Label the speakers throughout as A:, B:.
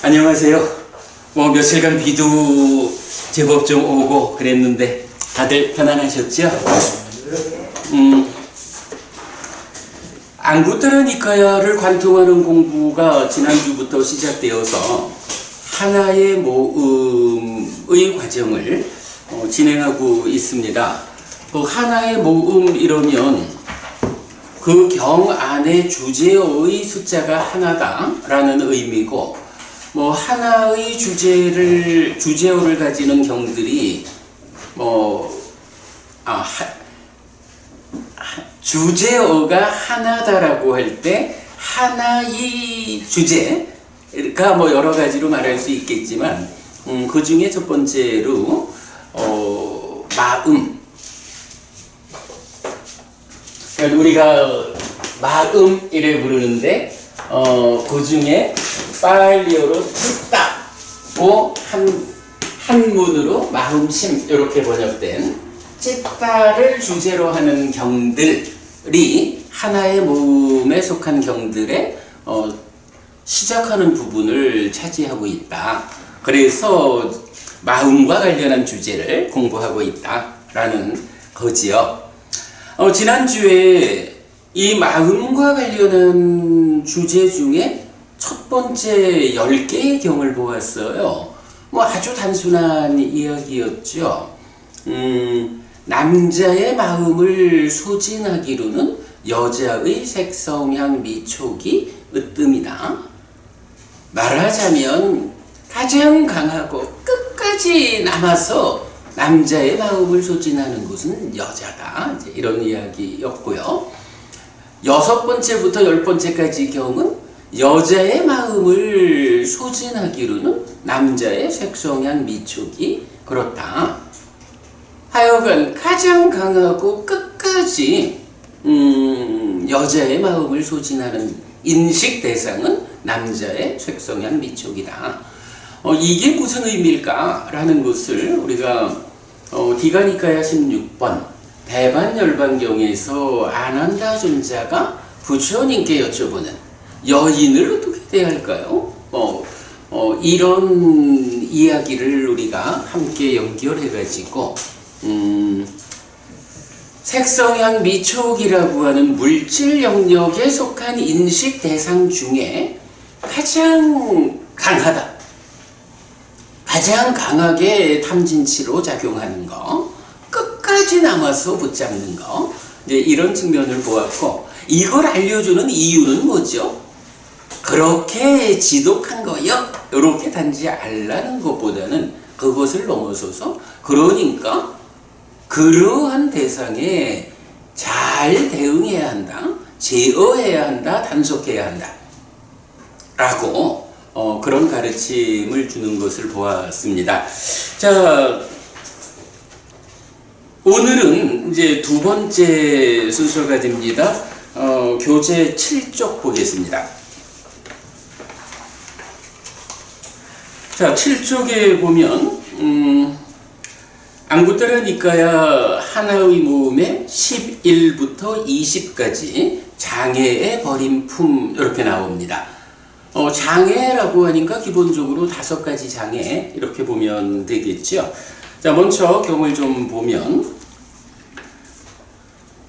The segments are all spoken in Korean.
A: 안녕하세요. 며칠간 비도 제법 좀 오고 그랬는데 다들 편안하셨죠? 앙구타라니카야를 관통하는 공부가 지난주부터 시작되어서 하나의 모음의 과정을 진행하고 있습니다. 그 하나의 모음 이러면 그 경 안에 주제어의 숫자가 하나다라는 의미고, 하나의 주제어를 가지는 경들이 주제어가 하나다라고 할 때 하나의 주제가 여러 가지로 말할 수 있겠지만, 그 중에 첫 번째로 마음. 우리가 마음 이래 부르는데 그 중에 빨리어로 찢다고 한문으로 마음심 이렇게 번역된 찢다를 주제로 하는 경들이 하나의 모음에 속한 경들의 시작하는 부분을 차지하고 있다. 그래서 마음과 관련한 주제를 공부하고 있다라는 거지요. 지난주에 이 마음과 관련한 주제 중에 첫 번째 10개의 경을 보았어요. 아주 단순한 이야기였죠. 남자의 마음을 소진하기로는 여자의 색성향 미촉이 으뜸이다. 말하자면 가장 강하고 끝까지 남아서 남자의 마음을 소진하는 것은 여자다. 이런 이야기였고요. 6번째부터 10번째까지 경은 여자의 마음을 소진하기로는 남자의 색성향 미촉이 그렇다. 하여간 가장 강하고 끝까지 여자의 마음을 소진하는 인식 대상은 남자의 색성향 미촉이다. 이게 무슨 의미일까라는 것을 우리가 디가니카야 16번 대반열반경에서 아난다 존자가 부처님께 여쭤보는 여인을 어떻게 대할까요? 이런 이야기를 우리가 함께 연결해가지고 색성향 미촉이라고 하는 물질 영역에 속한 인식 대상 중에 가장 강하다. 가장 강하게 탐진치로 작용하는 거, 끝까지 남아서 붙잡는 거, 이런 측면을 보았고, 이걸 알려주는 이유는 뭐죠? 그렇게 지독한 거요? 이렇게 단지 알라는 것보다는 그것을 넘어서서, 그러니까 그러한 대상에 잘 대응해야 한다, 제어해야 한다, 단속해야 한다 라고 그런 가르침을 주는 것을 보았습니다. 자, 오늘은 이제 두 번째 순서가 됩니다. 교재 7쪽 보겠습니다. 자, 7쪽에 보면 앙구타라니카야 하나의 모음에 11부터 20까지 장애의 버림품 이렇게 나옵니다. 장애라고 하니까 기본적으로 5가지 장애 이렇게 보면 되겠죠. 자, 먼저 경을 좀 보면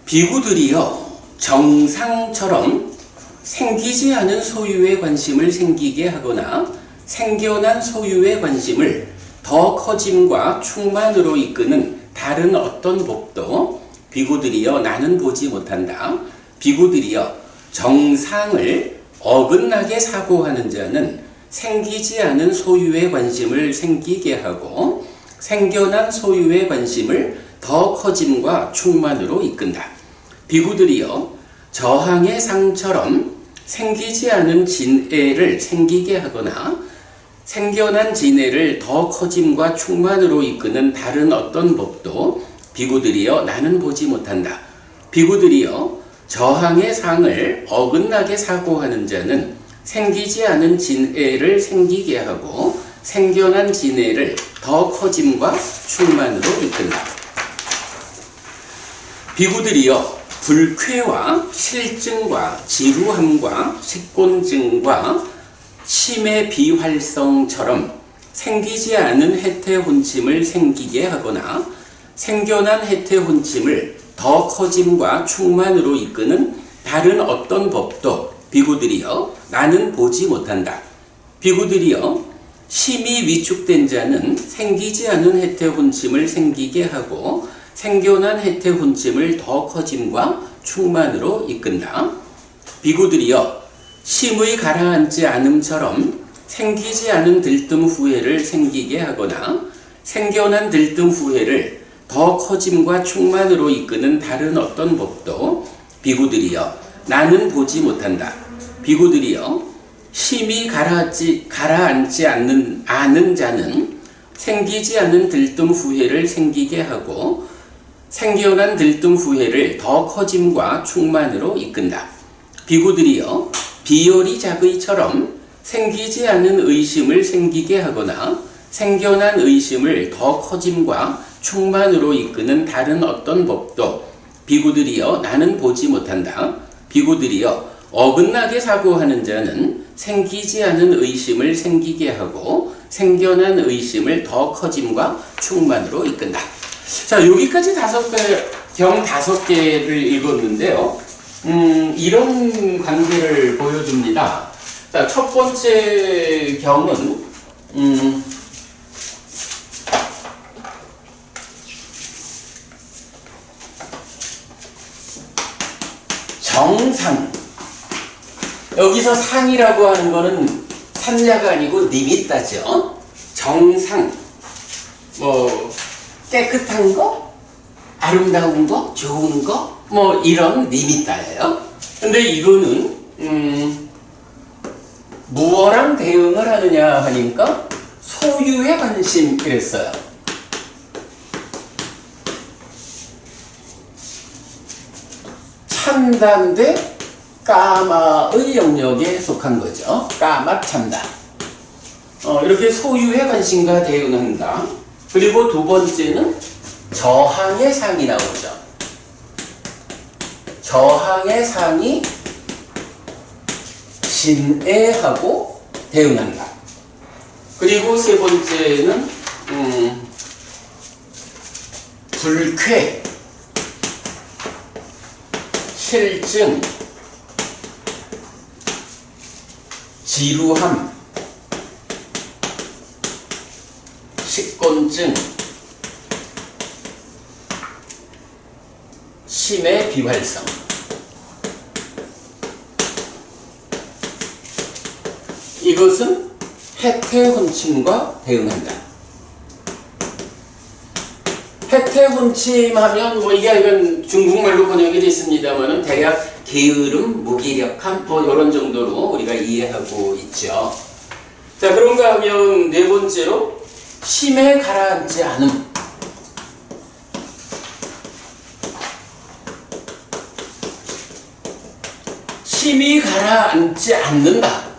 A: 비구들이요 정상처럼 생기지 않은 소유에 관심을 생기게 하거나 생겨난 소유의 관심을 더 커짐과 충만으로 이끄는 다른 어떤 법도 비구들이여 나는 보지 못한다. 비구들이여 정상을 어긋나게 사고하는 자는 생기지 않은 소유의 관심을 생기게 하고 생겨난 소유의 관심을 더 커짐과 충만으로 이끈다. 비구들이여 저항의 상처럼 생기지 않은 진애를 생기게 하거나 생겨난 진애를 더 커짐과 충만으로 이끄는 다른 어떤 법도 비구들이여 나는 보지 못한다. 비구들이여 저항의 상을 어긋나게 사고하는 자는 생기지 않은 진애를 생기게 하고 생겨난 진애를 더 커짐과 충만으로 이끈다. 비구들이여 불쾌와 실증과 지루함과 식곤증과 심의 비활성처럼 생기지 않은 해태혼침을 생기게 하거나 생겨난 해태혼침을 더 커짐과 충만으로 이끄는 다른 어떤 법도 비구들이여 나는 보지 못한다. 비구들이여 심이 위축된 자는 생기지 않은 해태혼침을 생기게 하고 생겨난 해태혼침을 더 커짐과 충만으로 이끈다. 비구들이여 심의 가라앉지 않음처럼 생기지 않은 들뜸 후회를 생기게 하거나 생겨난 들뜸 후회를 더 커짐과 충만으로 이끄는 다른 어떤 법도 비구들이여 나는 보지 못한다. 비구들이여 심이 가라앉지 않은 자는 생기지 않은 들뜸 후회를 생기게 하고 생겨난 들뜸 후회를 더 커짐과 충만으로 이끈다. 비구들이여 비열이 자의처럼 생기지 않은 의심을 생기게 하거나 생겨난 의심을 더 커짐과 충만으로 이끄는 다른 어떤 법도 비구들이여 나는 보지 못한다. 비구들이여 어긋나게 사고하는 자는 생기지 않은 의심을 생기게 하고 생겨난 의심을 더 커짐과 충만으로 이끈다. 자, 여기까지 경 5개를 읽었는데요. 이런 관계를 보여줍니다. 자, 첫 번째 경은 정상. 여기서 상이라고 하는 거는 산자가 아니고 니미따죠. 정상. 뭐 깨끗한 거, 아름다운 거, 좋은 거, 뭐 이런 니미따예요. 근데 이거는 무엇랑 대응을 하느냐 하니까 소유의 관심 이랬어요. 참담 대 까마의 영역에 속한 거죠. 까마 참담. 이렇게 소유의 관심과 대응한다. 그리고 두 번째는 저항의 상이 나오죠. 저항의 상이 진애하고 대응한다. 그리고 세 번째는 불쾌, 실증, 지루함, 식곤증, 심의 비활성. 이것은 해태혼침과 대응한다. 해태혼침하면 뭐 이게 중국말로 번역이 됐습니다만은 대략 게으름, 무기력함 뭐 이런 정도로 우리가 이해하고 있죠. 자, 그런가 하면 네 번째로 심에 가라앉지 않음. 심이 가라앉지 않는다.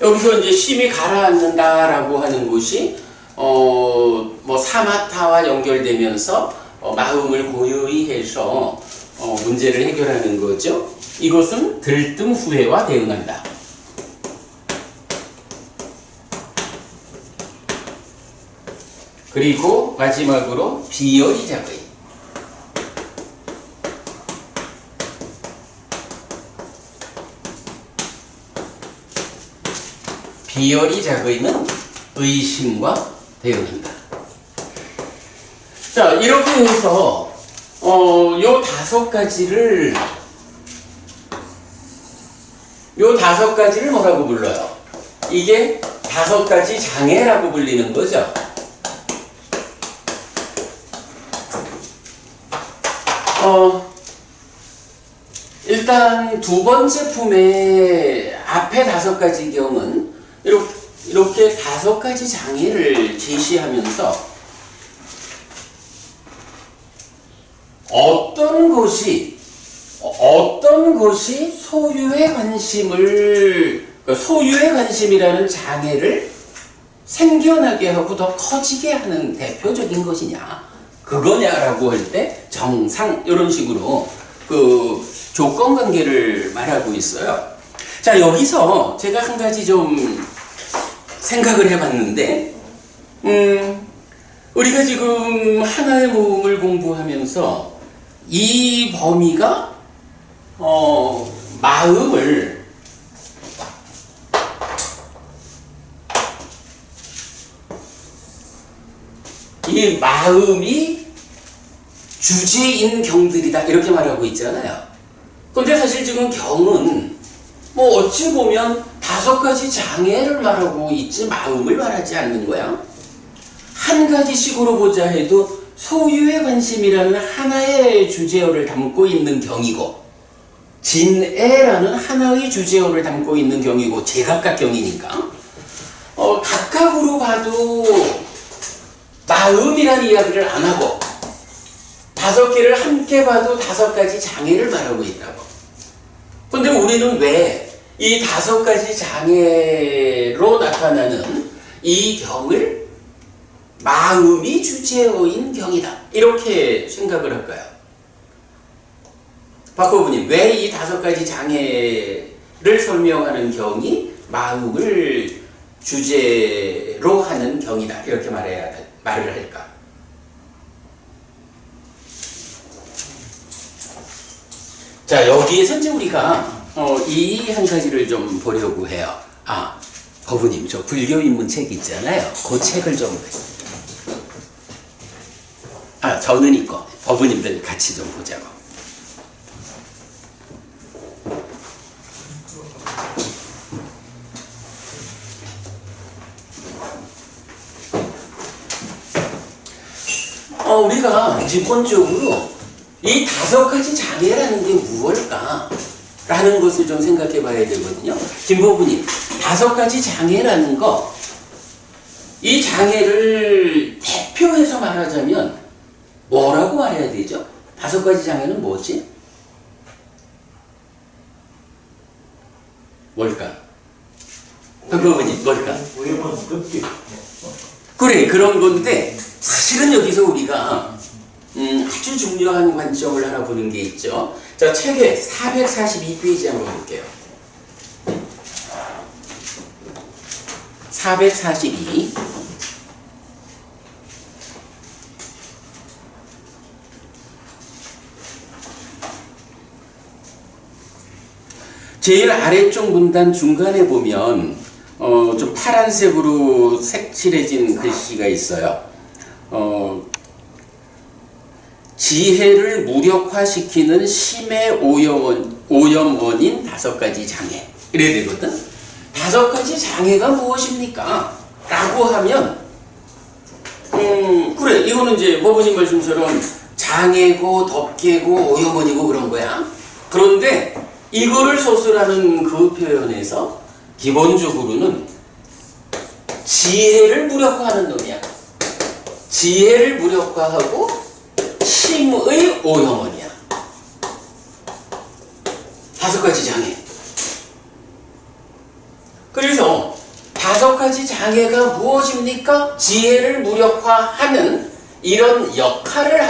A: 여기서 이제 심이 가라앉는다라고 하는 것이 뭐 사마타와 연결되면서 마음을 고요히 해서 문제를 해결하는 거죠. 이것은 들뜸 후회와 대응한다. 그리고 마지막으로 비열이 자의. 비열이 자의는 의심과 대응한다. 자, 이렇게 해서 요 5가지를 뭐라고 불러요? 이게 5가지 장애라고 불리는 거죠. 일단 두 번째 품의 앞에 5가지 경은 이렇게 5가지 장애를 제시하면서 어떤 것이 소유의 관심이라는 장애를 생겨나게 하고 더 커지게 하는 대표적인 것이냐, 그거냐라고 할 때 정상, 이런 식으로 그 조건관계를 말하고 있어요. 자, 여기서 제가 한 가지 좀 생각을 해봤는데, 우리가 지금 하나의 모음을 공부하면서 이 범위가 마음을 이 마음이 주제인 경들이다 이렇게 말하고 있잖아요. 근데 사실 지금 경은 뭐 어찌 보면 5가지 장애를 말하고 있지 마음을 말하지 않는 거야. 한 가지 식으로 보자 해도 소유의 관심이라는 하나의 주제어를 담고 있는 경이고, 진애라는 하나의 주제어를 담고 있는 경이고, 제각각경이니까 각각으로 봐도 마음이라는 이야기를 안 하고 5개를 함께 봐도 5가지 장애를 말하고 있다고. 근데 우리는 왜 이 5가지 장애로 나타나는 이 경을 마음이 주제어인 경이다 이렇게 생각을 할까요? 박호부님, 왜 이 5가지 장애를 설명하는 경이 마음을 주제로 하는 경이다 이렇게 말을 할까? 자, 여기에서 이제 우리가 이 한 가지를 좀 보려고 해요. 아, 법우님, 저 불교 입문 책 있잖아요. 그 책을 좀, 저는 있고 법우님들 같이 좀 보자고. 우리가 기본적으로 이 5가지 장애라는 게 무엇일까? 라는 것을 좀 생각해 봐야 되거든요. 김보부님, 5가지 장애라는 거, 이 장애를 대표해서 말하자면 뭐라고 말해야 되죠? 5가지 장애는 뭐지? 뭘까? 김보부님, 뭘까? 그래, 그런 건데 사실은 여기서 우리가 아주 중요한 관점을 하나 보는 게 있죠. 자, 책의 442페이지 한번 볼게요. 442. 제일 아래쪽 문단 중간에 보면 좀 파란색으로 색칠해진 글씨가 있어요. 지혜를 무력화시키는 심의 오염원인 5가지 장애. 이래야 되거든. 5가지 장애가 무엇입니까? 라고 하면 그래, 이거는 이제 법원님 말씀처럼 장애고 덮개고 오염원이고 그런 거야. 그런데 이거를 소설하는 그 표현에서 기본적으로는 지혜를 무력화하는 놈이야. 지혜를 무력화하고 심의 오염원이야. 5가지 장애. 그래서 5가지 장애가 무엇입니까? 지혜를 무력화하는 이런 역할을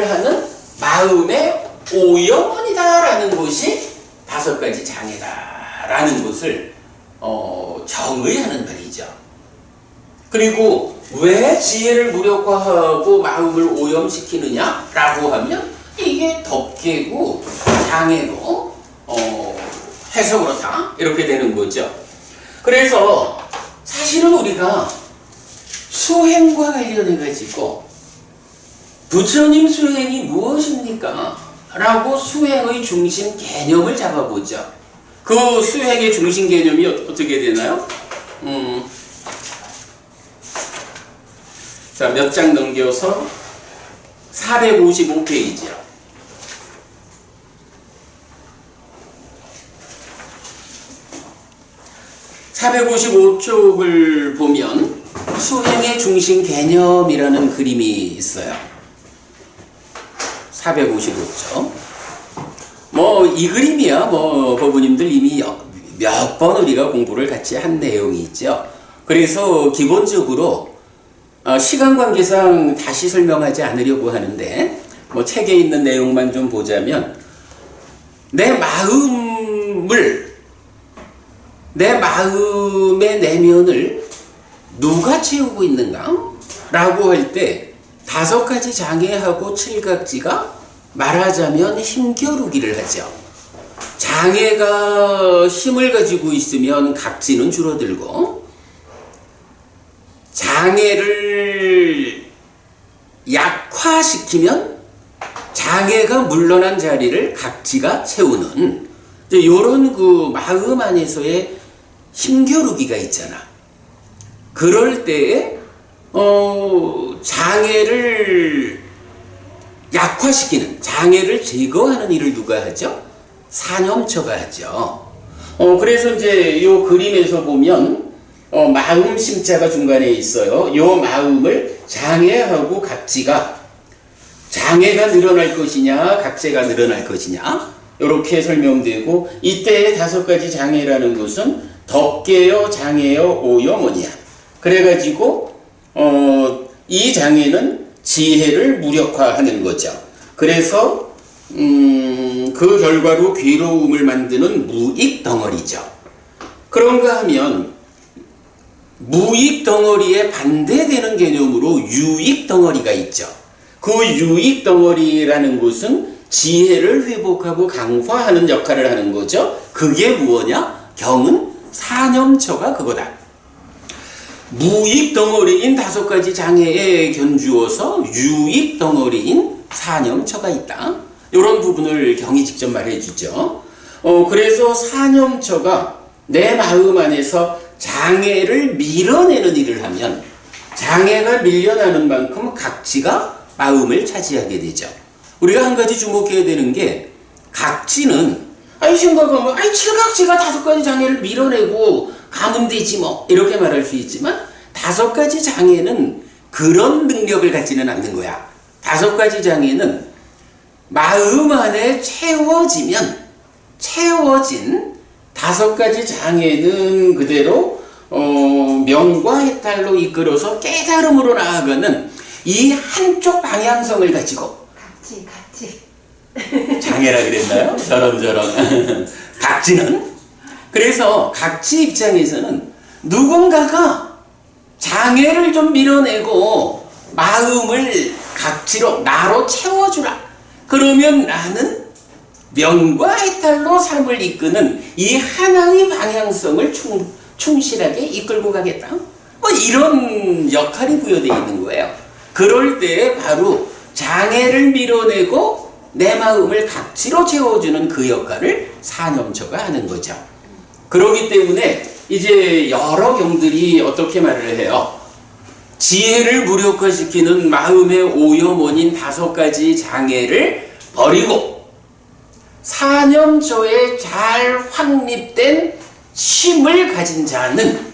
A: 하는 마음의 오염원이다라는 것이 5가지 장애다라는 것을 정의하는 말이죠. 그리고 왜 지혜를 무력화하고 마음을 오염시키느냐라고 하면 이게 덮개고 장애고 해서 그렇다 이렇게 되는 거죠. 그래서 사실은 우리가 수행과 관련해 가지고 부처님 수행이 무엇입니까? 라고 수행의 중심 개념을 잡아보죠. 그 수행의 중심 개념이 어떻게 되나요? 자, 몇 장 넘겨서 455페이지요. 455쪽을 보면 수행의 중심 개념이라는 그림이 있어요. 455쪽. 이 그림이야. 법우님들 이미 몇 번 우리가 공부를 같이 한 내용이 있죠. 그래서 기본적으로 시간 관계상 다시 설명하지 않으려고 하는데 책에 있는 내용만 좀 보자면 내 마음을, 내 마음의 내면을 누가 채우고 있는가? 라고 할 때 5가지 장애하고 칠각지가 말하자면 힘겨루기를 하죠. 장애가 힘을 가지고 있으면 각지는 줄어들고, 장애를 약화시키면 장애가 물러난 자리를 각지가 채우는 이런 그 마음 안에서의 힘겨루기가 있잖아. 그럴 때에 장애를 약화시키는, 장애를 제거하는 일을 누가 하죠? 사념처가 하죠. 그래서 이제 이 그림에서 보면 마음 심자가 중간에 있어요. 이 마음을 장애하고 각지가, 장애가 늘어날 것이냐 각지가 늘어날 것이냐 이렇게 설명되고, 이때의 5가지 장애라는 것은 덕계여 장애여 오여머니야. 그래가지고 이 장애는 지혜를 무력화하는 거죠. 그래서 그 결과로 괴로움을 만드는 무익 덩어리죠. 그런가 하면 무익 덩어리에 반대되는 개념으로 유익 덩어리가 있죠. 그 유익 덩어리라는 것은 지혜를 회복하고 강화하는 역할을 하는 거죠. 그게 무엇이냐? 경은 사념처가 그거다. 무익 덩어리인 5가지 장애에 견주어서 유익 덩어리인 사념처가 있다. 이런 부분을 경이 직접 말해주죠. 그래서 사념처가 내 마음 안에서 장애를 밀어내는 일을 하면 장애가 밀려나는 만큼 각지가 마음을 차지하게 되죠. 우리가 한 가지 주목해야 되는 게, 각지는 생각하면 칠각지가 5가지 장애를 밀어내고 가면 되지 뭐 이렇게 말할 수 있지만, 5가지 장애는 그런 능력을 갖지는 않는 거야. 5가지 장애는 마음 안에 채워진 5가지 장애는 그대로 명과 해탈로 이끌어서 깨달음으로 나아가는 이 한쪽 방향성을 가지고,
B: 각지
A: 장애라 그랬나요? 저런 각지는, 그래서 각지 입장에서는 누군가가 장애를 좀 밀어내고 마음을 각지로, 나로 채워주라. 그러면 나는 명과 해탈로 삶을 이끄는 이 하나의 방향성을 충실하게 이끌고 가겠다. 뭐 이런 역할이 부여되어 있는 거예요. 그럴 때 바로 장애를 밀어내고 내 마음을 각지로 채워주는 그 역할을 사념처가 하는 거죠. 그렇기 때문에 이제 여러 경들이 어떻게 말을 해요? 지혜를 무력화시키는 마음의 오염원인 5가지 장애를 버리고 사념처에 잘 확립된 힘을 가진 자는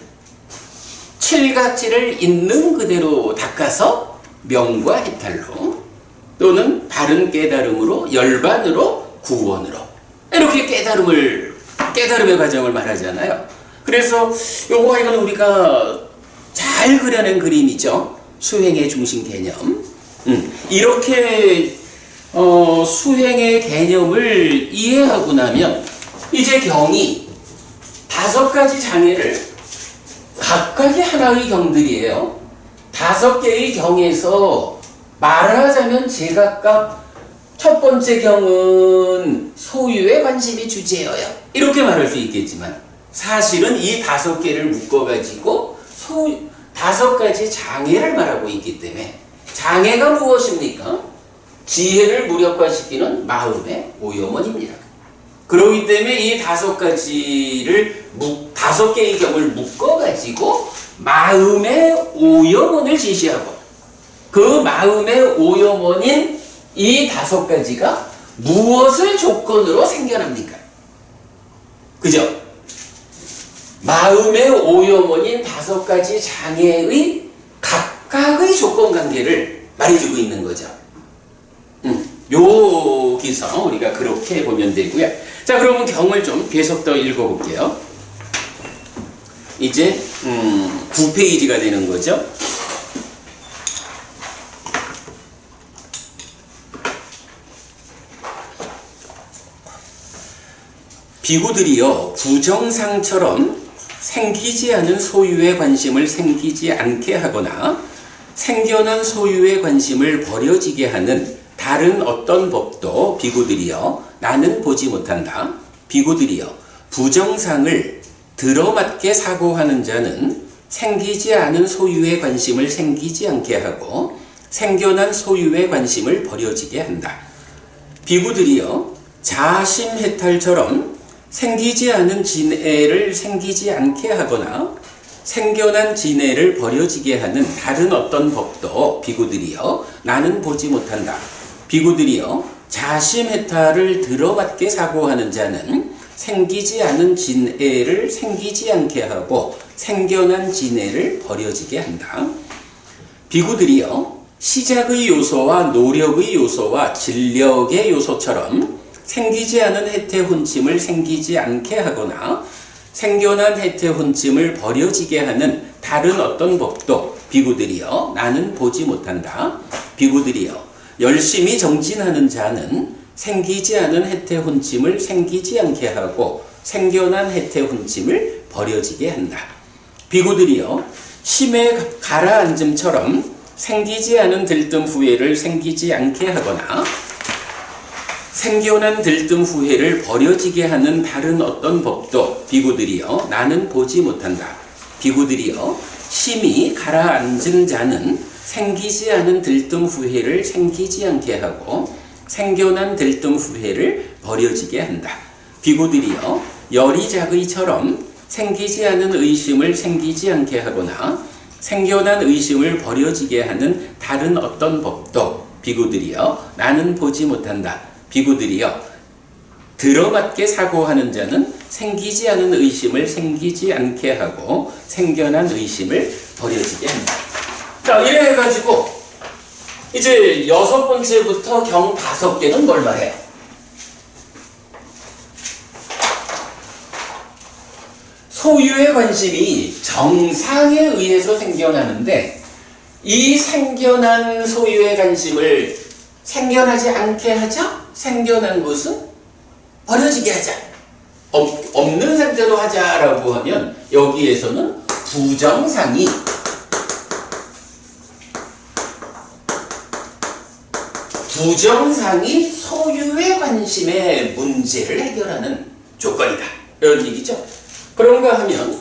A: 칠각지를 있는 그대로 닦아서 명과 해탈로, 또는 바른 깨달음으로, 열반으로, 구원으로, 이렇게 깨달음의 과정을 말하잖아요. 그래서 이건 우리가 잘 그려낸 그림이죠. 수행의 중심 개념. 이렇게 수행의 개념을 이해하고 나면 이제 경이 5가지 장애를, 각각이 하나의 경들이에요. 5개의 경에서 말하자면 제각각 첫 번째 경은 소유에 관심이 주제여요. 이렇게 말할 수 있겠지만, 사실은 이 5개를 묶어가지고 5가지 장애를 말하고 있기 때문에, 장애가 무엇입니까? 지혜를 무력화시키는 마음의 오염원입니다. 그렇기 때문에 이 5가지를 5개의 경을 묶어가지고 마음의 오염원을 제시하고, 그 마음의 오염원인 이 5가지가 무엇을 조건으로 생겨납니까? 그죠? 마음의 오염원인 5가지 장애의 각각의 조건관계를 말해주고 있는 거죠. 여기서 우리가 그렇게 보면 되고요. 자, 그러면 경을 좀 계속 더 읽어볼게요. 이제 9페이지가 되는 거죠. 비구들이여 부정상처럼 생기지 않은 소유에 관심을 생기지 않게 하거나 생겨난 소유에 관심을 버려지게 하는 다른 어떤 법도 비구들이여 나는 보지 못한다. 비구들이여 부정상을 들어맞게 사고하는 자는 생기지 않은 소유에 관심을 생기지 않게 하고 생겨난 소유에 관심을 버려지게 한다. 비구들이여 자심해탈처럼 생기지 않은 진애를 생기지 않게 하거나 생겨난 진애를 버려지게 하는 다른 어떤 법도 비구들이여 나는 보지 못한다. 비구들이여 자심해탈을 들어맞게 사고하는 자는 생기지 않은 진애를 생기지 않게 하고 생겨난 진애를 버려지게 한다. 비구들이여 시작의 요소와 노력의 요소와 진력의 요소처럼 생기지 않은 해태혼침을 생기지 않게 하거나 생겨난 해태혼침을 버려지게 하는 다른 어떤 법도 비구들이여 나는 보지 못한다. 비구들이여 열심히 정진하는 자는 생기지 않은 해태혼침을 생기지 않게 하고 생겨난 해태혼침을 버려지게 한다. 비구들이여 심에 가라앉음처럼 생기지 않은 들뜸 후회를 생기지 않게 하거나 생겨난 들뜸 후회를 버려지게 하는 다른 어떤 법도 비구들이여 나는 보지 못한다. 비구들이여 심히 가라앉은 자는 생기지 않은 들뜸 후회를 생기지 않게 하고 생겨난 들뜸 후회를 버려지게 한다. 비구들이여 열이작의처럼 생기지 않은 의심을 생기지 않게 하거나 생겨난 의심을 버려지게 하는 다른 어떤 법도 비구들이여 나는 보지 못한다. 비구들이여 들어맞게 사고하는 자는 생기지 않은 의심을 생기지 않게 하고 생겨난 의심을 버려지게 한다. 자, 이래 해가지고 이제 6번째부터 경 5개는 뭘 말해요? 소유의 관심이 정상에 의해서 생겨나는데 이 생겨난 소유의 관심을 생겨나지 않게 하자? 생겨난 것은 버려지게 하자. 없는 상태로 하자라고 하면 여기에서는 부정상이 소유의 관심의 문제를 해결하는 조건이다. 이런 얘기죠. 그런가 하면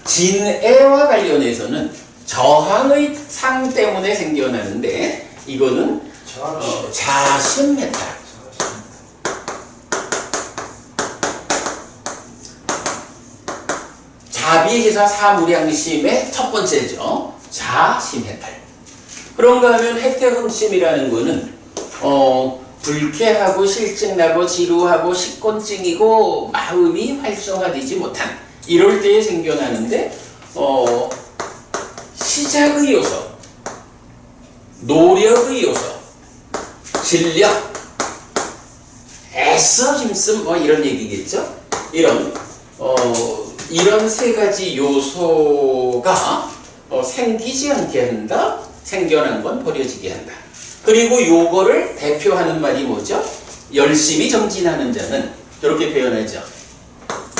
A: 진애와 관련해서는 저항의 상 때문에 생겨나는데 이거는 자심해탈. 자비해사 사무량심의 첫 번째죠. 자심해탈. 그런가 하면 해태흠심이라는 거는 불쾌하고 실증나고 지루하고 식곤증이고 마음이 활성화되지 못한 이럴 때에 생겨나는데 시작의 요소, 노력의 요소, 진력, 애써 힘씀 뭐 이런 얘기겠죠. 이런 세 가지 요소가 생기지 않게 한다. 생겨난 건 버려지게 한다. 그리고 요거를 대표하는 말이 뭐죠? 열심히 정진하는 자는 이렇게 표현하죠.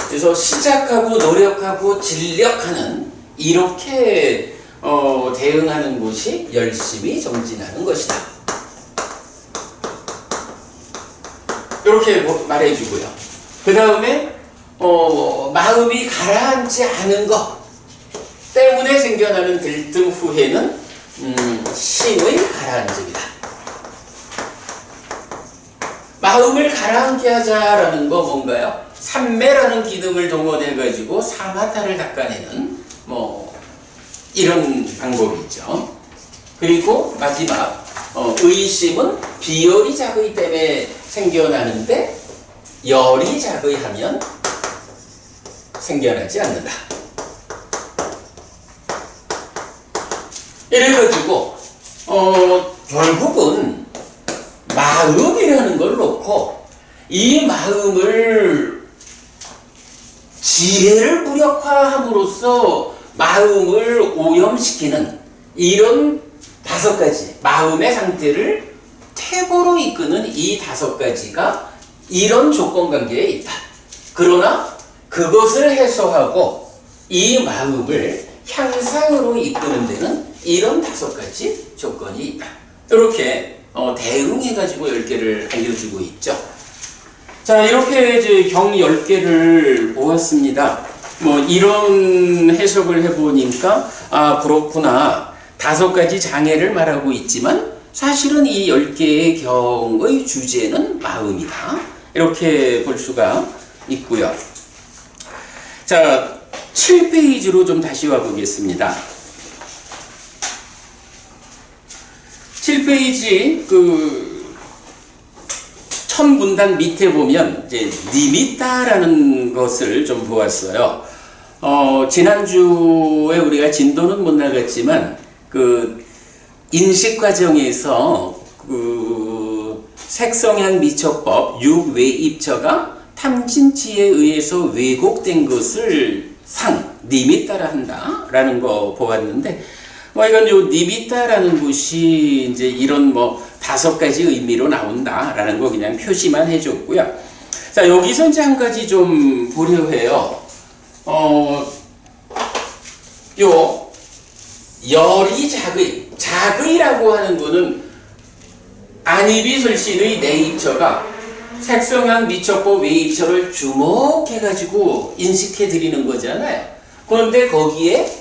A: 그래서 시작하고 노력하고 진력하는 이렇게 대응하는 것이 열심히 정진하는 것이다. 이렇게 말해주고요. 그 다음에 마음이 가라앉지 않은 것 때문에 생겨나는 들뜸 후회는 심의 가라앉음이다. 마음을 가라앉게 하자라는 거 뭔가요? 삼매라는 기능을 동원해가지고 사마타를 닦아내는 이런 방법이 있죠. 그리고 마지막 의심은 비열이 작의 때문에 생겨나는데 열이 작의 하면 생겨나지 않는다. 이래가지고 결국은 마음이라는 걸 놓고 이 마음을 지혜를 무력화함으로써 마음을 오염시키는 이런 5가지 마음의 상태를 퇴보로 이끄는 이 5가지가 이런 조건관계에 있다. 그러나 그것을 해소하고 이 마음을 향상으로 이끄는 데는 이런 5가지 조건이 있다. 이렇게 대응해가지고 10개를 알려주고 있죠. 자, 이렇게 이제 경 10개를 보았습니다. 뭐 이런 해석을 해보니까 아, 그렇구나. 5가지 장애를 말하고 있지만 사실은 이 10개의 경의 주제는 마음이다. 이렇게 볼 수가 있고요. 자, 7페이지로 좀 다시 와보겠습니다. 7페이지 첫 문단 밑에 보면 이제 니미타라는 것을 좀 보았어요. 지난주에 우리가 진도는 못 나갔지만 인식 과정에서 색성향 미처법 6외입처가 탐진치에 의해서 왜곡된 것을 니미타라 한다라는 거 보았는데, 이건 요 니미타라는 것이 이제 이런 5가지 의미로 나온다라는 거 그냥 표시만 해줬고요. 자, 여기서 이제 한 가지 좀 보려 해요. 요 열이 작의라고 하는 거는 안입이설신의 내입처가 색성향 미처법 외입처를 주목해가지고 인식해 드리는 거잖아요. 그런데 거기에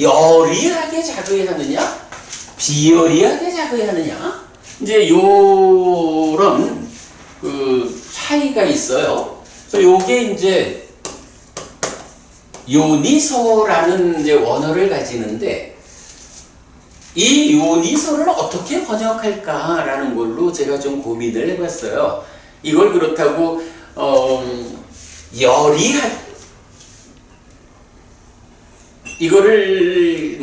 A: 여리하게 작의하느냐, 비여리하게 작의하느냐, 이제 요런 차이가 있어요. 그래서 요게 이제 요니소라는 이제 원어를 가지는데, 이 요니소를 어떻게 번역할까라는 걸로 제가 좀 고민을 해봤어요. 이걸 그렇다고 이거를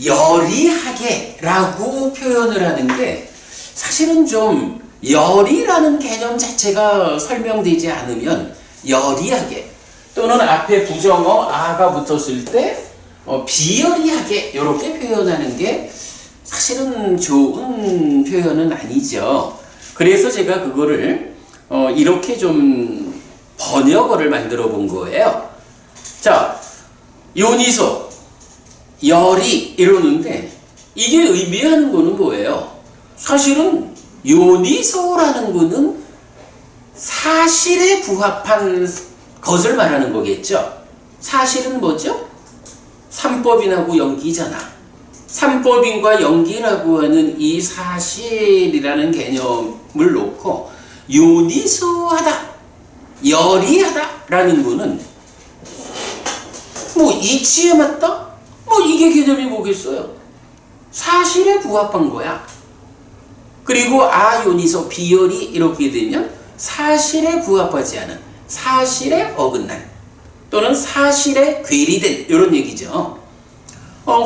A: 여리하게라고 표현을 하는데, 사실은 좀 열이라는 개념 자체가 설명되지 않으면 여리하게, 또는 앞에 부정어 아가 붙었을 때 비여리하게 이렇게 표현하는 게 사실은 좋은 표현은 아니죠. 그래서 제가 그거를 이렇게 좀 번역어를 만들어 본 거예요. 자, 요니소, 열이 이러는데 이게 의미하는 거는 뭐예요? 사실은 요니소라는 거는 사실에 부합한 것을 말하는 거겠죠. 사실은 뭐죠? 삼법인하고 연기잖아. 삼법인과 연기라고 하는 이 사실이라는 개념을 놓고 요니소하다, 열이하다라는 거는 이치에 맞다? 이게 개념이 뭐겠어요? 사실에 부합한 거야. 그리고 아요니소, 비열이 이렇게 되면 사실에 부합하지 않은, 사실에 어긋난, 또는 사실에 괴리된 이런 얘기죠.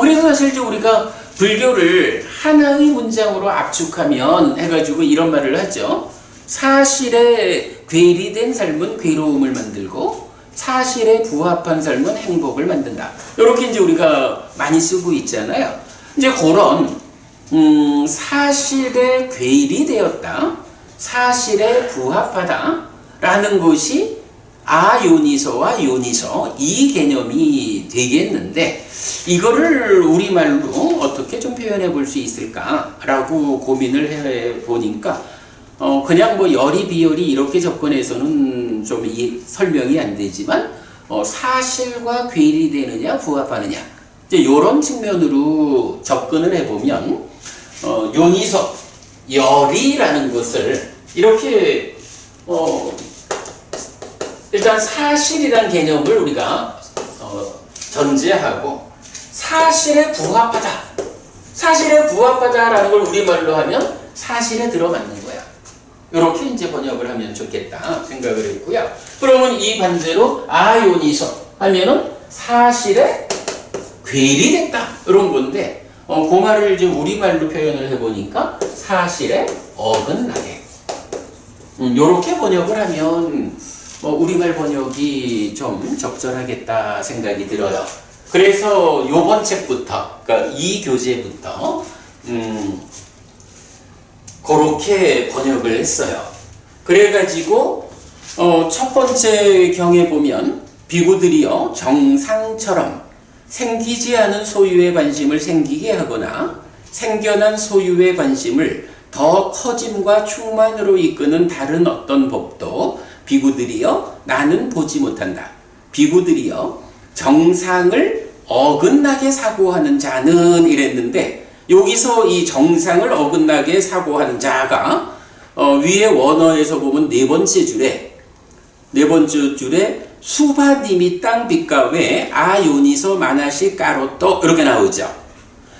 A: 그래서 사실 우리가 불교를 하나의 문장으로 압축하면 해가지고 이런 말을 하죠. 사실에 괴리된 삶은 괴로움을 만들고 사실에 부합한 삶은 행복을 만든다. 이렇게 이제 우리가 많이 쓰고 있잖아요. 이제 그런 사실에 괴리되었다, 사실에 부합하다라는 것이 아요니소와 요니소 이 개념이 되겠는데, 이거를 우리말로 어떻게 좀 표현해 볼 수 있을까라고 고민을 해 보니까 그냥 열이 비열이 이렇게 접근해서는 좀 설명이 안 되지만 사실과 괴리되느냐 부합하느냐 이제 이런 측면으로 접근을 해보면 요니소, 열이라는 것을 이렇게 일단 사실이란 개념을 우리가 전제하고 사실에 부합하다, 사실에 부합하다라는 걸 우리말로 하면 사실에 들어맞는 거야. 이렇게 이제 번역을 하면 좋겠다 생각을 했고요. 그러면 이 반대로 아요니소 하면은 사실에 괴리됐다 이런 건데, 그 말을 이제 우리말로 표현을 해보니까 사실에 어긋나게, 이렇게 번역을 하면 우리말 번역이 좀 적절하겠다 생각이 들어요. 그래서 요번 책부터, 그러니까 이 교재부터 그렇게 번역을 했어요. 그래가지고 첫 번째 경에 보면 비구들이여 정상처럼 생기지 않은 소유의 관심을 생기게 하거나 생겨난 소유의 관심을 더 커짐과 충만으로 이끄는 다른 어떤 법도 비구들이여 나는 보지 못한다. 비구들이여 정상을 어긋나게 사고하는 자는 이랬는데 여기서 이 정상을 어긋나게 사고하는 자가 위에 원어에서 보면 네 번째 줄에 수바님이 땅 빛가외 아요니소 마나시 까로또 이렇게 나오죠.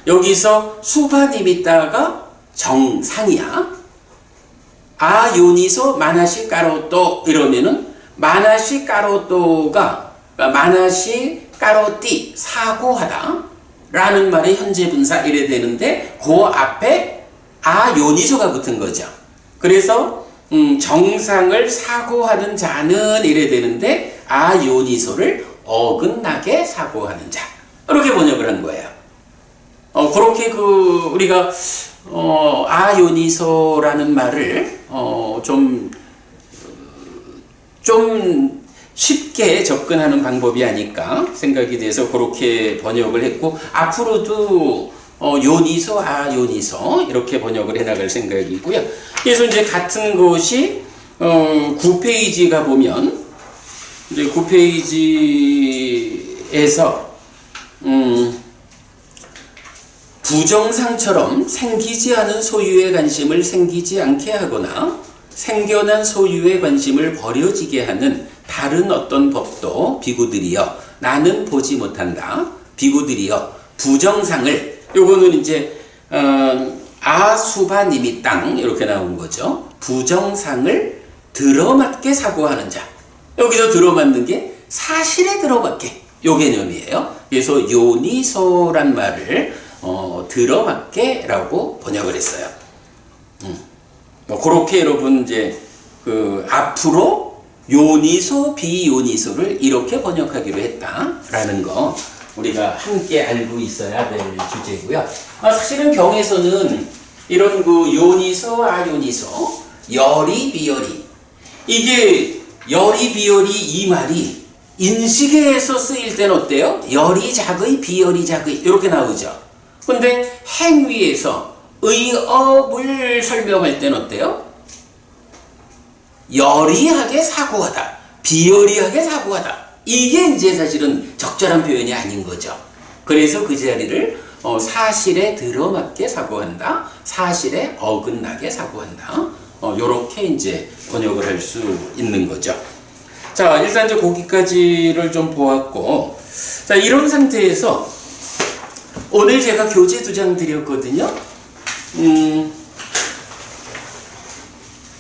A: 여기서 수바님이 따가 정상이야. 아요니소 마나시 까로또 이러면은 마나시 까로또가 마나시 까로띠 사고하다 라는 말의 현재 분사 이래 되는데 그 앞에 아요니소가 붙은 거죠. 그래서 정상을 사고하는 자는 이래 되는데 아요니소를 어긋나게 사고하는 자 이렇게 번역을 한 거예요. 그렇게 우리가 아요니소라는 말을 좀 쉽게 접근하는 방법이 아닐까 생각이 돼서 그렇게 번역을 했고 앞으로도 요니소, 아요니소 이렇게 번역을 해나갈 생각이고요. 그래서 이제 같은 것이 9페이지가 보면 이제 9페이지에서 부정상처럼 생기지 않은 소유의 관심을 생기지 않게 하거나 생겨난 소유의 관심을 버려지게 하는 다른 어떤 법도 비구들이여 나는 보지 못한다. 비구들이여 부정상을 요거는 이제 아수바님이 땅 이렇게 나온 거죠. 부정상을 들어맞게 사고하는 자. 여기서 들어맞는 게 사실에 들어맞게 요 개념이에요. 그래서 요니소란 말을 들어맞게 라고 번역을 했어요. 뭐 그렇게 여러분 이제 앞으로 요니소 비요니소를 이렇게 번역하기로 했다라는 거 우리가 함께 알고 있어야 될 주제고요. 사실은 경에서는 이런 요니소 아요니소 열이 비열이 이게 열이 비열이 이 말이 인식에서 쓰일 때는 어때요? 열이 작의 비열이 작의 이렇게 나오죠. 근데 행위에서 의업을 설명할 때는 어때요? 여리하게 사고하다, 비여리하게 사고하다. 이게 이제 사실은 적절한 표현이 아닌 거죠. 그래서 그 자리를 사실에 들어맞게 사고한다, 사실에 어긋나게 사고한다. 요렇게 이제 번역을 할 수 있는 거죠. 자, 일단 이제 거기까지를 좀 보았고, 자, 이런 상태에서 오늘 제가 교재 2장 드렸거든요.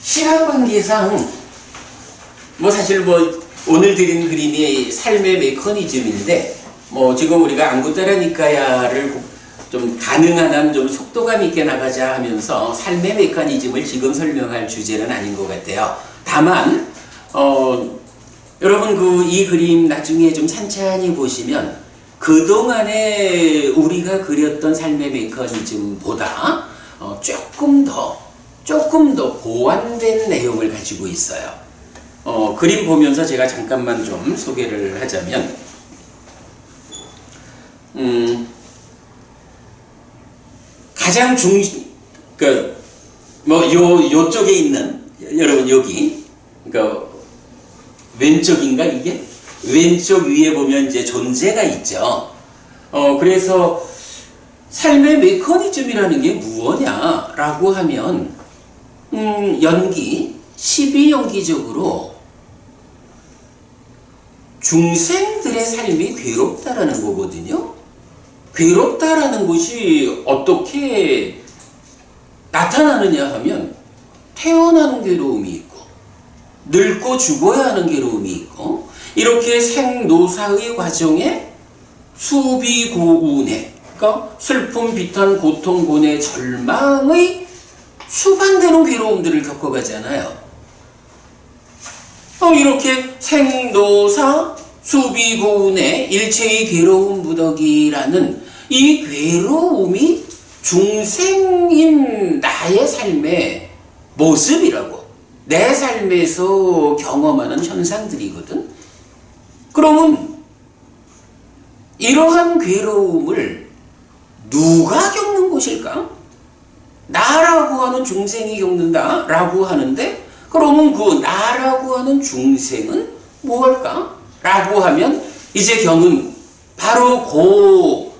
A: 시간 관계상 사실 오늘 드린 그림이 삶의 메커니즘인데 지금 우리가 안구따라니까야를 좀 가능한 한 좀 속도감 있게 나가자 하면서 삶의 메커니즘을 지금 설명할 주제는 아닌 것 같아요. 다만 여러분 이 그림 나중에 좀 찬찬히 보시면 그동안에 우리가 그렸던 삶의 메커니즘보다 조금 더 보완된 내용을 가지고 있어요. 그림 보면서 제가 잠깐만 좀 소개를 하자면, 가장 요쪽에 있는, 여러분 여기, 왼쪽인가 이게? 왼쪽 위에 보면 이제 존재가 있죠. 그래서 삶의 메커니즘이라는 게 무엇냐라고 하면, 연기, 12연기적으로 중생들의 삶이 괴롭다라는 거거든요. 괴롭다라는 것이 어떻게 나타나느냐 하면 태어나는 괴로움이 있고 늙고 죽어야 하는 괴로움이 있고 이렇게 생노사의 과정에 수비고운의 그러니까 슬픔, 비탄, 고통, 고뇌, 절망의 수반되는 괴로움들을 겪어가잖아요. 이렇게 생노사, 수비고운의 일체의 괴로움 무더기라는 이 괴로움이 중생인 나의 삶의 모습이라고 내 삶에서 경험하는 현상들이거든. 그러면 이러한 괴로움을 누가 겪는 것일까? 나라고 하는 중생이 겪는다 라고 하는데, 그러면 그 나라고 하는 중생은 무엇일까? 라고 하면 이제 경은 바로 그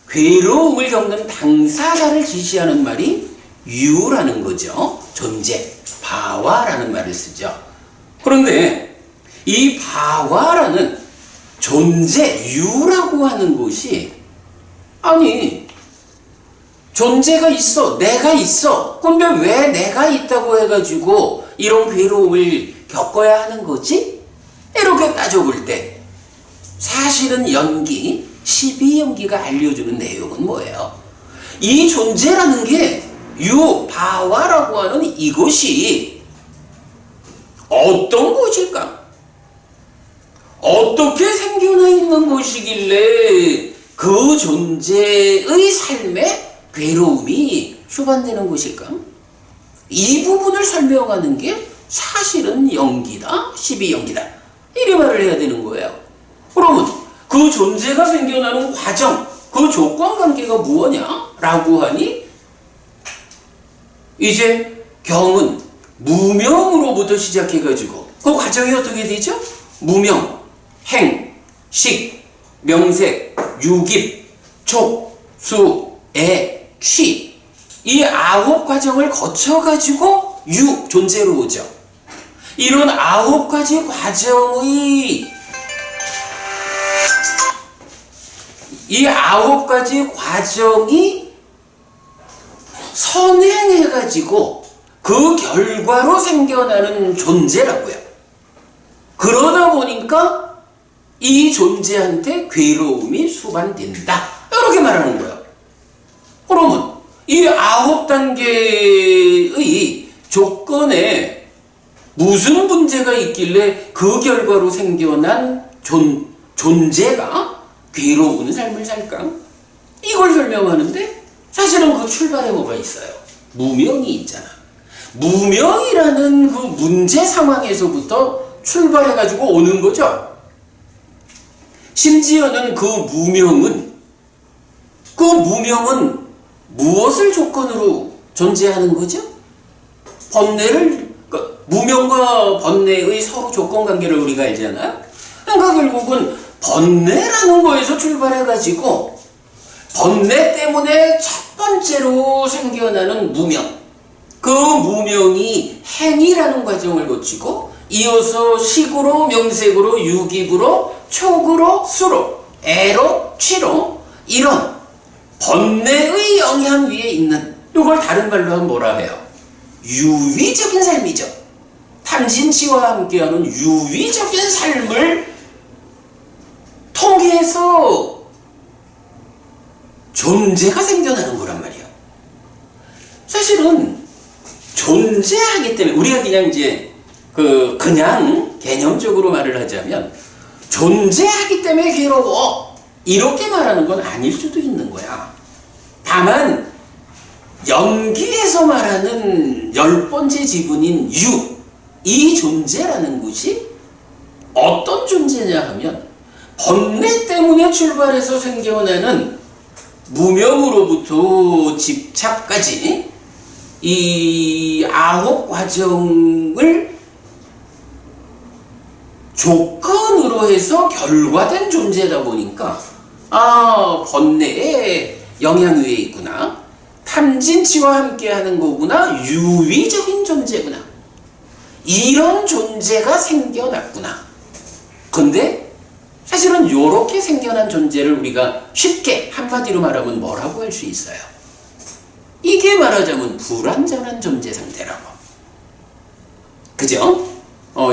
A: 괴로움을 겪는 당사자를 지시하는 말이 유라는 거죠. 존재, 바와라는 말을 쓰죠. 그런데 이 바와라는 존재, 유라고 하는 것이, 아니 존재가 있어, 내가 있어, 근데 왜 내가 있다고 해가지고 이런 괴로움을 겪어야 하는 거지? 이렇게 따져볼 때 사실은 연기, 12연기가 알려주는 내용은 뭐예요? 이 존재라는 게 유바와라고 하는 이것이 어떤 것일까? 어떻게 생겨나 있는 것이길래 그 존재의 삶에 괴로움이 수반되는 것일까? 이 부분을 설명하는 게 사실은 연기다, 12연기다. 이렇게 말을 해야 되는 거예요. 그러면 그 존재가 생겨나는 과정, 그 조건관계가 무엇냐? 라고 하니 이제 경은 무명으로부터 시작해가지고 그 과정이 어떻게 되죠? 무명, 행, 식, 명색, 유깁, 촉, 수, 애, 취, 이 9과정을 거쳐가지고 존재로 오죠. 이런 9가지 과정의 이 9가지 과정이 선행해가지고 그 결과로 생겨나는 존재라고요. 그러다 보니까 이 존재한테 괴로움이 수반된다, 이렇게 말하는 거예요. 그러면 이 9단계의 조건에 무슨 문제가 있길래 그 결과로 생겨난 존재가 괴로운 삶을 살까? 이걸 설명하는데 사실은 그 출발에 뭐가 있어요? 무명이 있잖아. 무명이라는 그 문제 상황에서부터 출발해가지고 오는 거죠. 심지어는 그 무명은 무엇을 조건으로 존재하는 거죠? 번뇌를, 무명과 번뇌의 서로 조건관계를 우리가 알잖아요. 그러니까 결국은 번뇌라는 거에서 출발해가지고 번뇌 때문에 첫 번째로 생겨나는 무명, 그 무명이 행이라는 과정을 거치고 이어서 식으로, 명색으로, 유깁으로, 촉으로, 수로, 애로, 취로, 이런 번뇌의 영향 위에 있는, 이걸 다른 말로 하면 뭐라 해요? 유위적인 삶이죠. 탐진치와 함께하는 유위적인 삶을 통해서 존재가 생겨나는 거란 말이에요. 사실은 존재하기 때문에 우리가 그냥 이제 그냥 개념적으로 말을 하자면 존재하기 때문에 괴로워, 이렇게 말하는 건 아닐 수도 있는 거야. 다만 연기에서 말하는 10번째 지분인 이 존재라는 것이 어떤 존재냐 하면 번뇌 때문에 출발해서 생겨나는 무명으로부터 집착까지 이 9과정을 조건으로 해서 결과된 존재다 보니까 번뇌에 영향 위에 있구나, 탐진치와 함께 하는 거구나, 유위적인 존재구나, 이런 존재가 생겨났구나. 근데 사실은 이렇게 생겨난 존재를 우리가 쉽게 한마디로 말하면 뭐라고 할 수 있어요? 이게 말하자면 불완전한 존재 상태라고. 그죠?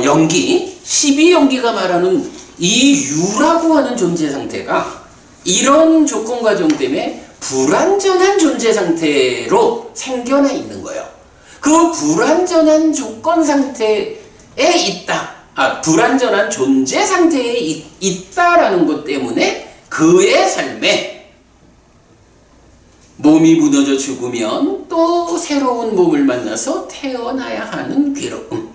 A: 연기, 12연기가 말하는 이 유라고 하는 존재 상태가 이런 조건 과정 때문에 불완전한 존재 상태로 생겨나 있는 거예요. 그 불완전한 조건 상태에 있다, 불완전한 존재 상태에 있다라는 것 때문에 그의 삶에 몸이 무너져 죽으면 또 새로운 몸을 만나서 태어나야 하는 괴로움,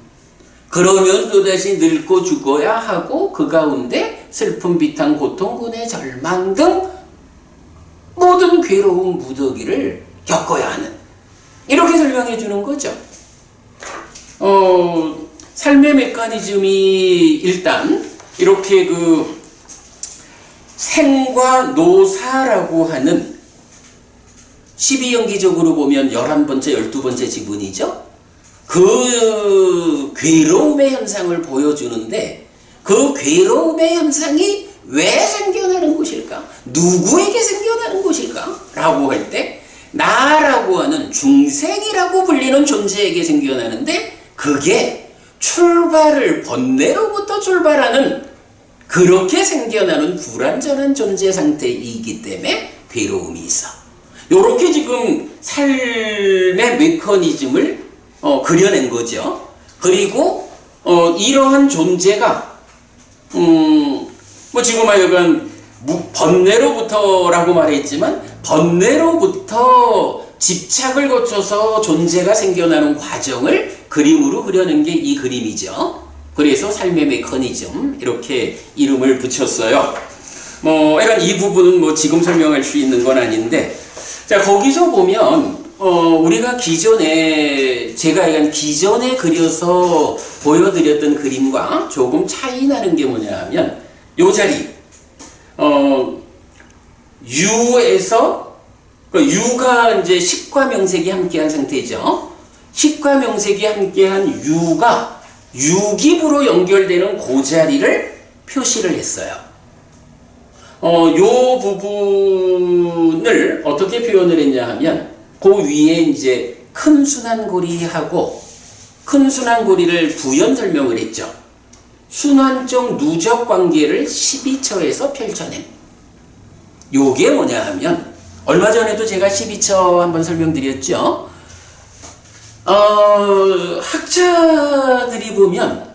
A: 그러면 또다시 늙고 죽어야 하고 그 가운데 슬픔, 비탄, 고통, 고뇌, 절망 등 모든 괴로운 무더기를 겪어야 하는, 이렇게 설명해 주는 거죠. 삶의 메커니즘이 일단 이렇게 그 생과 노사라고 하는 12연기적으로 보면 11번째, 12번째 지분이죠. 그 괴로움의 현상을 보여주는데 그 괴로움의 현상이 왜 생겨나는 것일까? 누구에게 생겨나는 것일까? 라고 할 때 나라고 하는 중생이라고 불리는 존재에게 생겨나는데 그게 출발을 번뇌로부터 출발하는 그렇게 생겨나는 불완전한 존재 상태이기 때문에 괴로움이 있어. 요렇게 지금 삶의 메커니즘을 그려낸 거죠. 그리고 이러한 존재가 뭐 지금 하여간 번뇌로부터라고 말했지만 번뇌로부터 집착을 거쳐서 존재가 생겨나는 과정을 그림으로 그려낸 게 이 그림이죠. 그래서 삶의 메커니즘 이렇게 이름을 붙였어요. 뭐 약간 이 부분은 뭐 지금 설명할 수 있는 건 아닌데, 자 거기서 보면 우리가 제가 약간 기존에 그려서 보여드렸던 그림과 조금 차이 나는 게 뭐냐 하면 요 자리 유에서 유가 이제 식과 명색이 함께한 상태죠. 식과 명색이 함께한 유가 유깁으로 연결되는 그 자리를 표시를 했어요. 요 부분을 어떻게 표현을 했냐 하면 그 위에 이제 큰 순환고리하고 큰 순환고리를 부연 설명을 했죠. 순환적 누적 관계를 12처에서 펼쳐낸. 요게 뭐냐 하면 얼마 전에도 제가 12처 한번 설명드렸죠.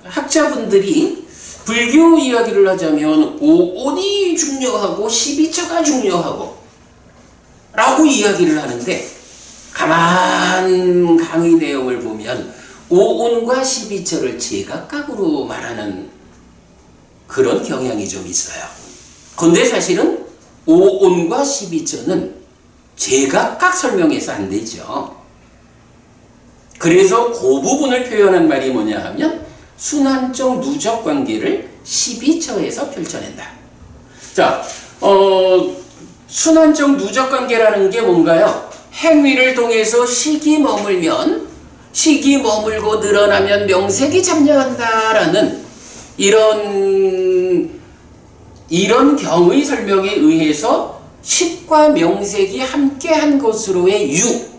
A: 학자분들이 불교 이야기를 하자면 오온이 중요하고 12처가 중요하고 라고 이야기를 하는데 가만 강의 내용을 보면 오온과 12처를 제각각으로 말하는 그런 경향이 좀 있어요. 근데 사실은 오온과 12처는 제각각 설명해서 안 되죠. 그래서 그 부분을 표현한 말이 뭐냐 하면 순환적 누적 관계를 12처에서 펼쳐낸다. 자, 순환적 누적 관계라는 게 뭔가요? 행위를 통해서 식이 머물면 식이 머물고 늘어나면 명색이 참여한다라는 이런 경의 설명에 의해서 식과 명색이 함께한 것으로의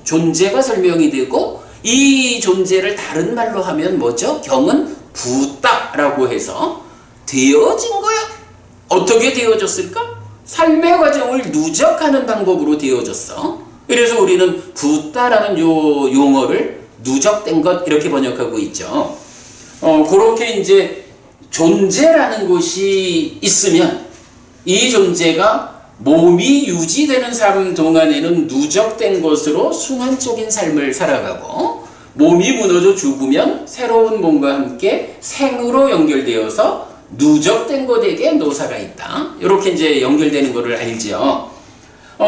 A: 존재가 설명이 되고, 이 존재를 다른 말로 하면 뭐죠? 경은 부다라고 해서 되어진 거야. 어떻게 되어졌을까? 삶의 과정을 누적하는 방법으로 되어졌어. 그래서 우리는 부다라는 요 용어를 누적된 것 이렇게 번역하고 있죠. 그렇게 이제 존재라는 것이 있으면 이 존재가 몸이 유지되는 삶 동안에는 누적된 것으로 순환적인 삶을 살아가고, 몸이 무너져 죽으면 새로운 몸과 함께 생으로 연결되어서 누적된 것에게 노사가 있다. 이렇게 이제 연결되는 것을 알죠.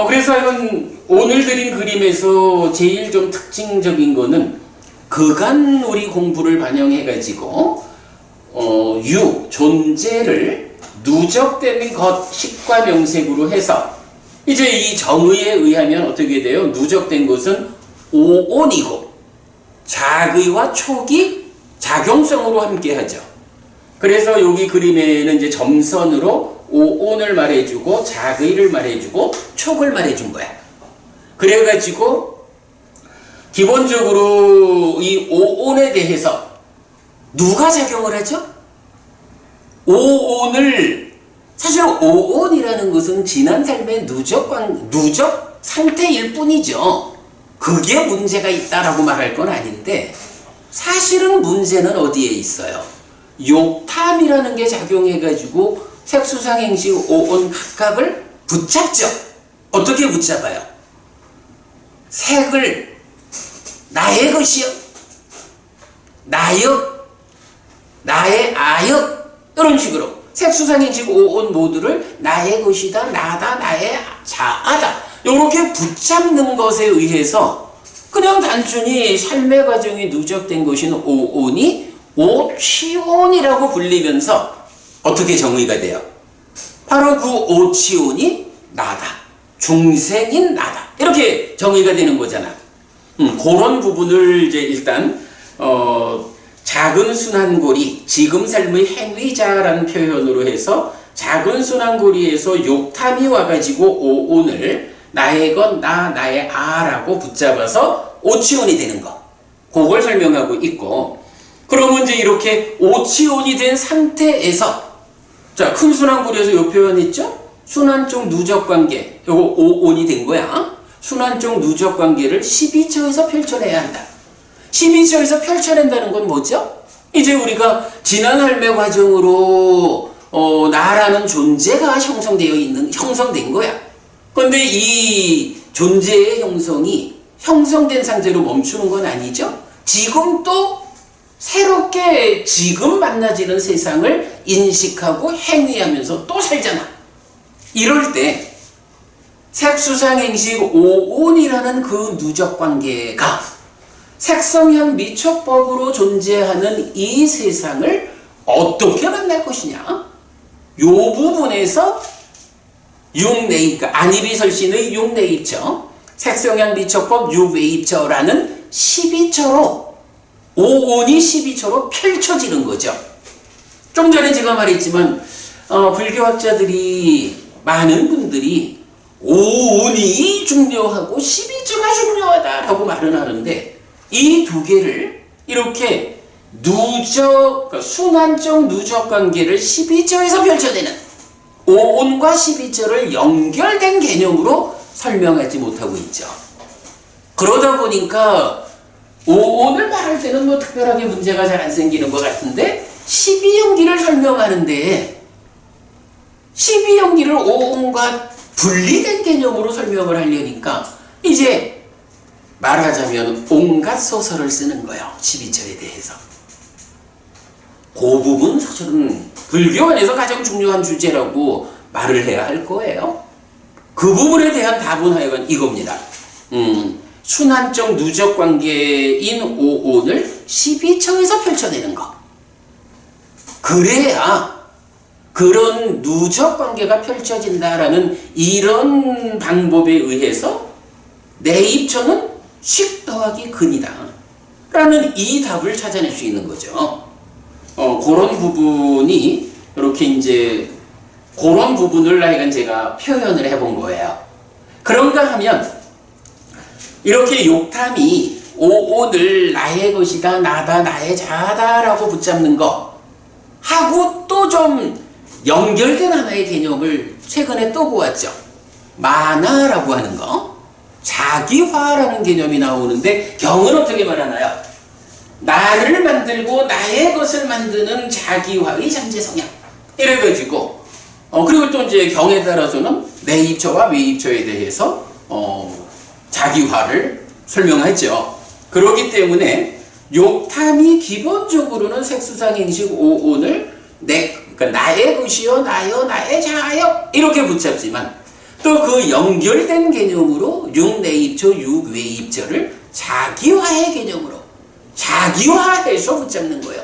A: 그래서 이건 오늘 드린 그림에서 제일 좀 특징적인 거는 그간 우리 공부를 반영해가지고 존재를 누적되는 것, 식과 명색으로 해서 이제 이 정의에 의하면 어떻게 돼요? 누적된 것은 오온이고 작의와 촉이 작용성으로 함께 하죠. 그래서 여기 그림에는 이제 점선으로 오온을 말해주고 작의를 말해주고 촉을 말해준 거야. 그래가지고 기본적으로 이 오온에 대해서 누가 작용을 하죠? 사실 오온이라는 것은 지난 삶의 누적 상태일 뿐이죠. 그게 문제가 있다라고 말할 건 아닌데, 사실은 문제는 어디에 있어요? 욕탐이라는 게 작용해가지고 색수상행식 오온 각각을 붙잡죠. 어떻게 붙잡아요? 색을 나의 것이요, 나여 나의 아역 이런 식으로 색수상행식 오온 모두를 나의 것이다, 나다, 나의 자아다 이렇게 붙잡는 것에 의해서 그냥 단순히 삶의 과정이 누적된 것인 오온이 오치온이라고 불리면서 어떻게 정의가 돼요? 바로 그 오치온이 나다, 중생인 나다 이렇게 정의가 되는 거잖아. 그런 부분을 이제 일단 작은 순환고리, 지금 삶의 행위자라는 표현으로 해서 작은 순환고리에서 욕탐이 와가지고 오온을 나의 것, 나의 아라고 붙잡아서 오치온이 되는 거. 그걸 설명하고 있고, 그러면 이제 이렇게 오치온이 된 상태에서, 자, 큰 순환고리에서 요 표현했죠? 순환적 누적관계, 요거 오온이 된 거야. 순환적 누적관계를 12처에서 펼쳐내야 한다. 12처에서 펼쳐낸다는 건 뭐죠? 이제 우리가 지난 삶의 과정으로 나라는 존재가 형성된 거야. 그런데 이 존재의 형성이 형성된 상태로 멈추는 건 아니죠. 지금 또 새롭게 지금 만나지는 세상을 인식하고 행위하면서 또 살잖아. 이럴 때 색수상행식 오온이라는 그 누적관계가 색성향 미촉법으로 존재하는 이 세상을 어떻게 만날 것이냐? 요 부분에서 육내입, 안이비설신의 육내입처, 색성향 미촉법 육외입처라는 12처로 오온이 12처로 펼쳐지는 거죠. 좀 전에 제가 말했지만 불교학자들이 많은 분들이 오온이 중요하고 12처가 중요하다라고 말은 하는데 이 두 개를 이렇게 그러니까 순환적 누적 관계를 12처에서 펼쳐내는 오온과 12처를 연결된 개념으로 설명하지 못하고 있죠. 그러다 보니까 오온을 말할 때는 뭐 특별하게 문제가 잘 안 생기는 것 같은데 12연기를 설명하는데 12연기를 오온과 분리된 개념으로 설명을 하려니까 이제 말하자면 온갖 소설을 쓰는 거예요. 12처에 대해서. 그 부분 사실은 불교 안에서 가장 중요한 주제라고 말을 해야 할 거예요. 그 부분에 대한 답은 하여간 이겁니다. 순환적 누적 관계인 오온을 12처에서 펼쳐내는 거. 그래야 그런 누적 관계가 펼쳐진다라는 이런 방법에 의해서 내 입처는 식 더하기 근이다 라는 이 답을 찾아낼 수 있는 거죠. 그런 부분이 이렇게 이제 그런 부분을 하여간 제가 표현을 해본 거예요. 그런가 하면 이렇게 욕탐이 오온을 나의 것이다, 나다, 나의 자다라고 붙잡는 거 하고 또 좀 연결된 하나의 개념을 최근에 또 보았죠. 만화라고 하는 거. 자기화라는 개념이 나오는데 경은 어떻게 말하나요? 나를 만들고 나의 것을 만드는 자기화의 잠재성향. 이래가지고 그리고 또 이제 경에 따라서는 내입처와 외입처에 대해서 자기화를 설명하죠. 그렇기 때문에 욕탐이 기본적으로는 색수상행식 오온을 그러니까 나의 것이요, 나요, 나의 자아요 이렇게 붙잡지만 또 그 연결된 개념으로 육내입처, 육외입처를 자기화의 개념으로 자기화해서 붙잡는 거예요.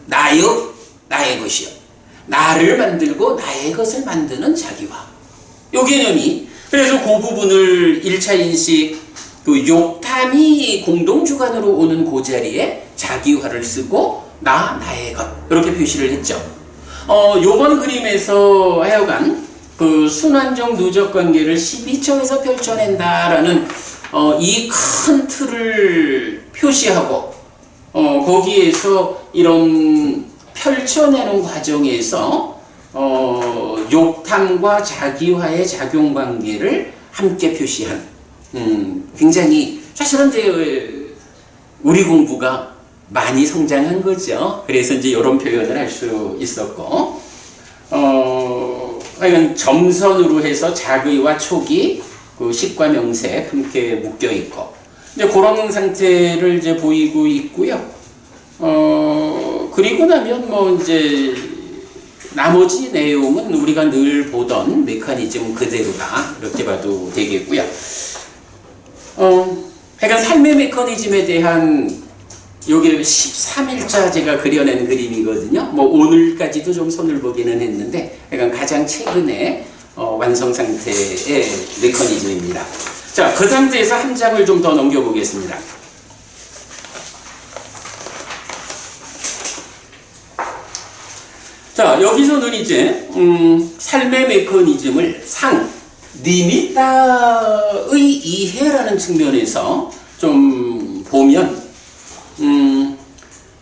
A: 나요, 나의 것이요. 나를 만들고 나의 것을 만드는 자기화. 요 개념이 그래서 그 부분을 1차 인식 그 욕탐이 공동주관으로 오는 그 자리에 자기화를 쓰고 나의 것 이렇게 표시를 했죠. 요번 그림에서 하여간 그 순환적 누적 관계를 12처에서 펼쳐낸다라는 이 큰 틀을 표시하고 거기에서 이런 펼쳐내는 과정에서 욕탐과 자기화의 작용 관계를 함께 표시한 굉장히 사실은 이제 우리 공부가 많이 성장한 거죠. 그래서 이제 이런 표현을 할 수 있었고 하여간 점선으로 해서 작의와 촉이 그 식과 명색 함께 묶여 있고 이제 그런 상태를 이제 보이고 있고요. 그리고 나면 뭐 이제 나머지 내용은 우리가 늘 보던 메커니즘 그대로다 이렇게 봐도 되겠고요. 하여간 삶의 메커니즘에 대한 요게 13일자 제가 그려낸 그림이거든요. 뭐 오늘까지도 좀 손을 보기는 했는데 하여간 가장 최근에 완성 상태의 메커니즘입니다. 자, 그 상태에서 한 장을 좀 더 넘겨보겠습니다. 자, 여기서는 이제 삶의 메커니즘을 니미타의 이해라는 측면에서 좀 보면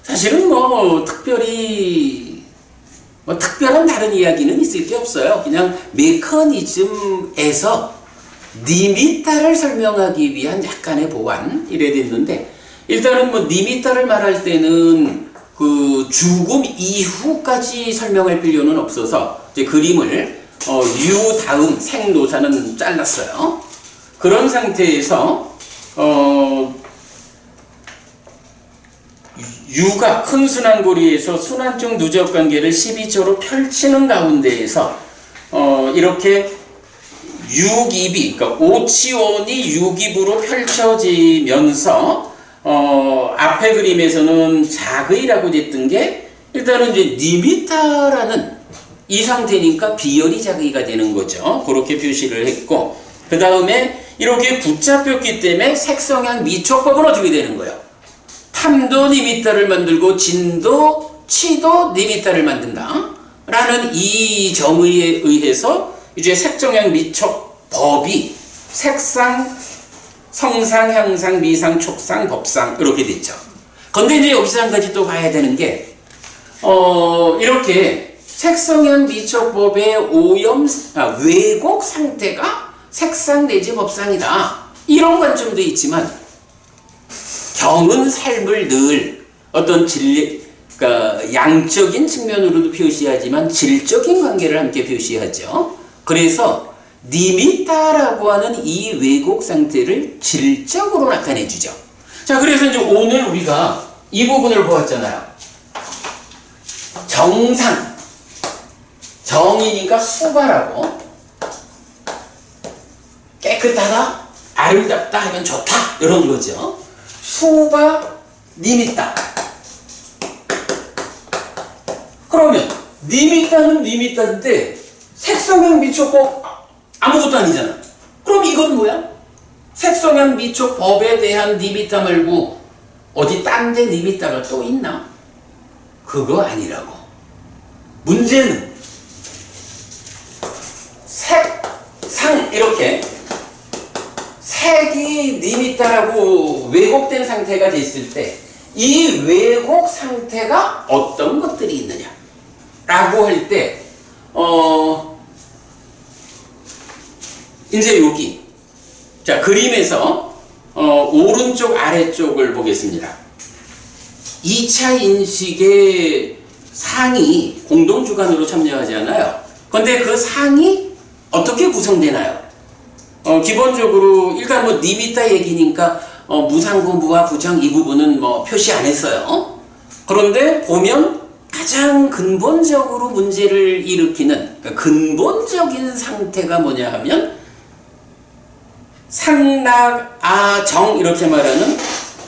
A: 사실은 뭐 특별히 특별한 다른 이야기는 있을 게 없어요. 그냥 메커니즘에서 니미타를 설명하기 위한 약간의 보완 이래 됐는데, 일단은 뭐 니미타를 말할 때는 그 죽음 이후까지 설명할 필요는 없어서 이제 그림을 유 다음 생노사는 잘랐어요. 그런 상태에서 유가 큰 순환고리에서 순환적 누적 관계를 12초로 펼치는 가운데에서 이렇게 유깁이, 그러니까 오치원이 유깁으로 펼쳐지면서 앞에 그림에서는 자그이라고 됐던 게 일단은 이제 니미타라는 이 상태니까 비열이 자그이가 되는 거죠. 그렇게 표시를 했고, 그 다음에 이렇게 붙잡혔기 때문에 색성향 미촉법은 어떻게 되는 거예요? 탐도 니미타를 만들고 진도 치도 니미타를 만든다 라는 이 점에 의해서 이제 색정향 미촉 법이 색상, 성상, 향상, 미상, 촉상, 법상 이렇게 됐죠. 근데 이제 여기서 한 가지 또 봐야 되는 게 이렇게 색성향 미촉법의 왜곡 상태가 색상 내지 법상이다 이런 관점도 있지만, 경은 삶을 늘 어떤 그러니까 양적인 측면으로도 표시하지만 질적인 관계를 함께 표시하죠. 그래서 니미타라고 하는 이 왜곡 상태를 질적으로 나타내 주죠. 자, 그래서 이제 오늘 우리가 이 부분을 보았잖아요. 정상, 정이니까 수바라고, 깨끗하다, 아름답다 하면 좋다 이런 거죠. 수바 니미타. 그러면 니미타는 니미타인데 색성향 미촉법 아무것도 아니잖아. 그럼 이건 뭐야? 색성향 미촉법에 대한 니미타 말고 어디 딴 데 니미타가 또 있나? 그거 아니라고. 문제는 색상 이렇게 색이 니미타라고 왜곡된 상태가 됐을 때 이 왜곡 상태가 어떤 것들이 있느냐 라고 할 때 이제 여기 자 그림에서 오른쪽 아래쪽을 보겠습니다. 2차 인식의 상이 공동주관으로 참여하잖아요. 그런데 그 상이 어떻게 구성되나요? 기본적으로 일단 뭐 니미타 얘기니까 무상부, 무와 부정 이 부분은 뭐 표시 안 했어요. 그런데 보면 가장 근본적으로 문제를 일으키는 그러니까 근본적인 상태가 뭐냐 하면 상락, 아, 정 이렇게 말하는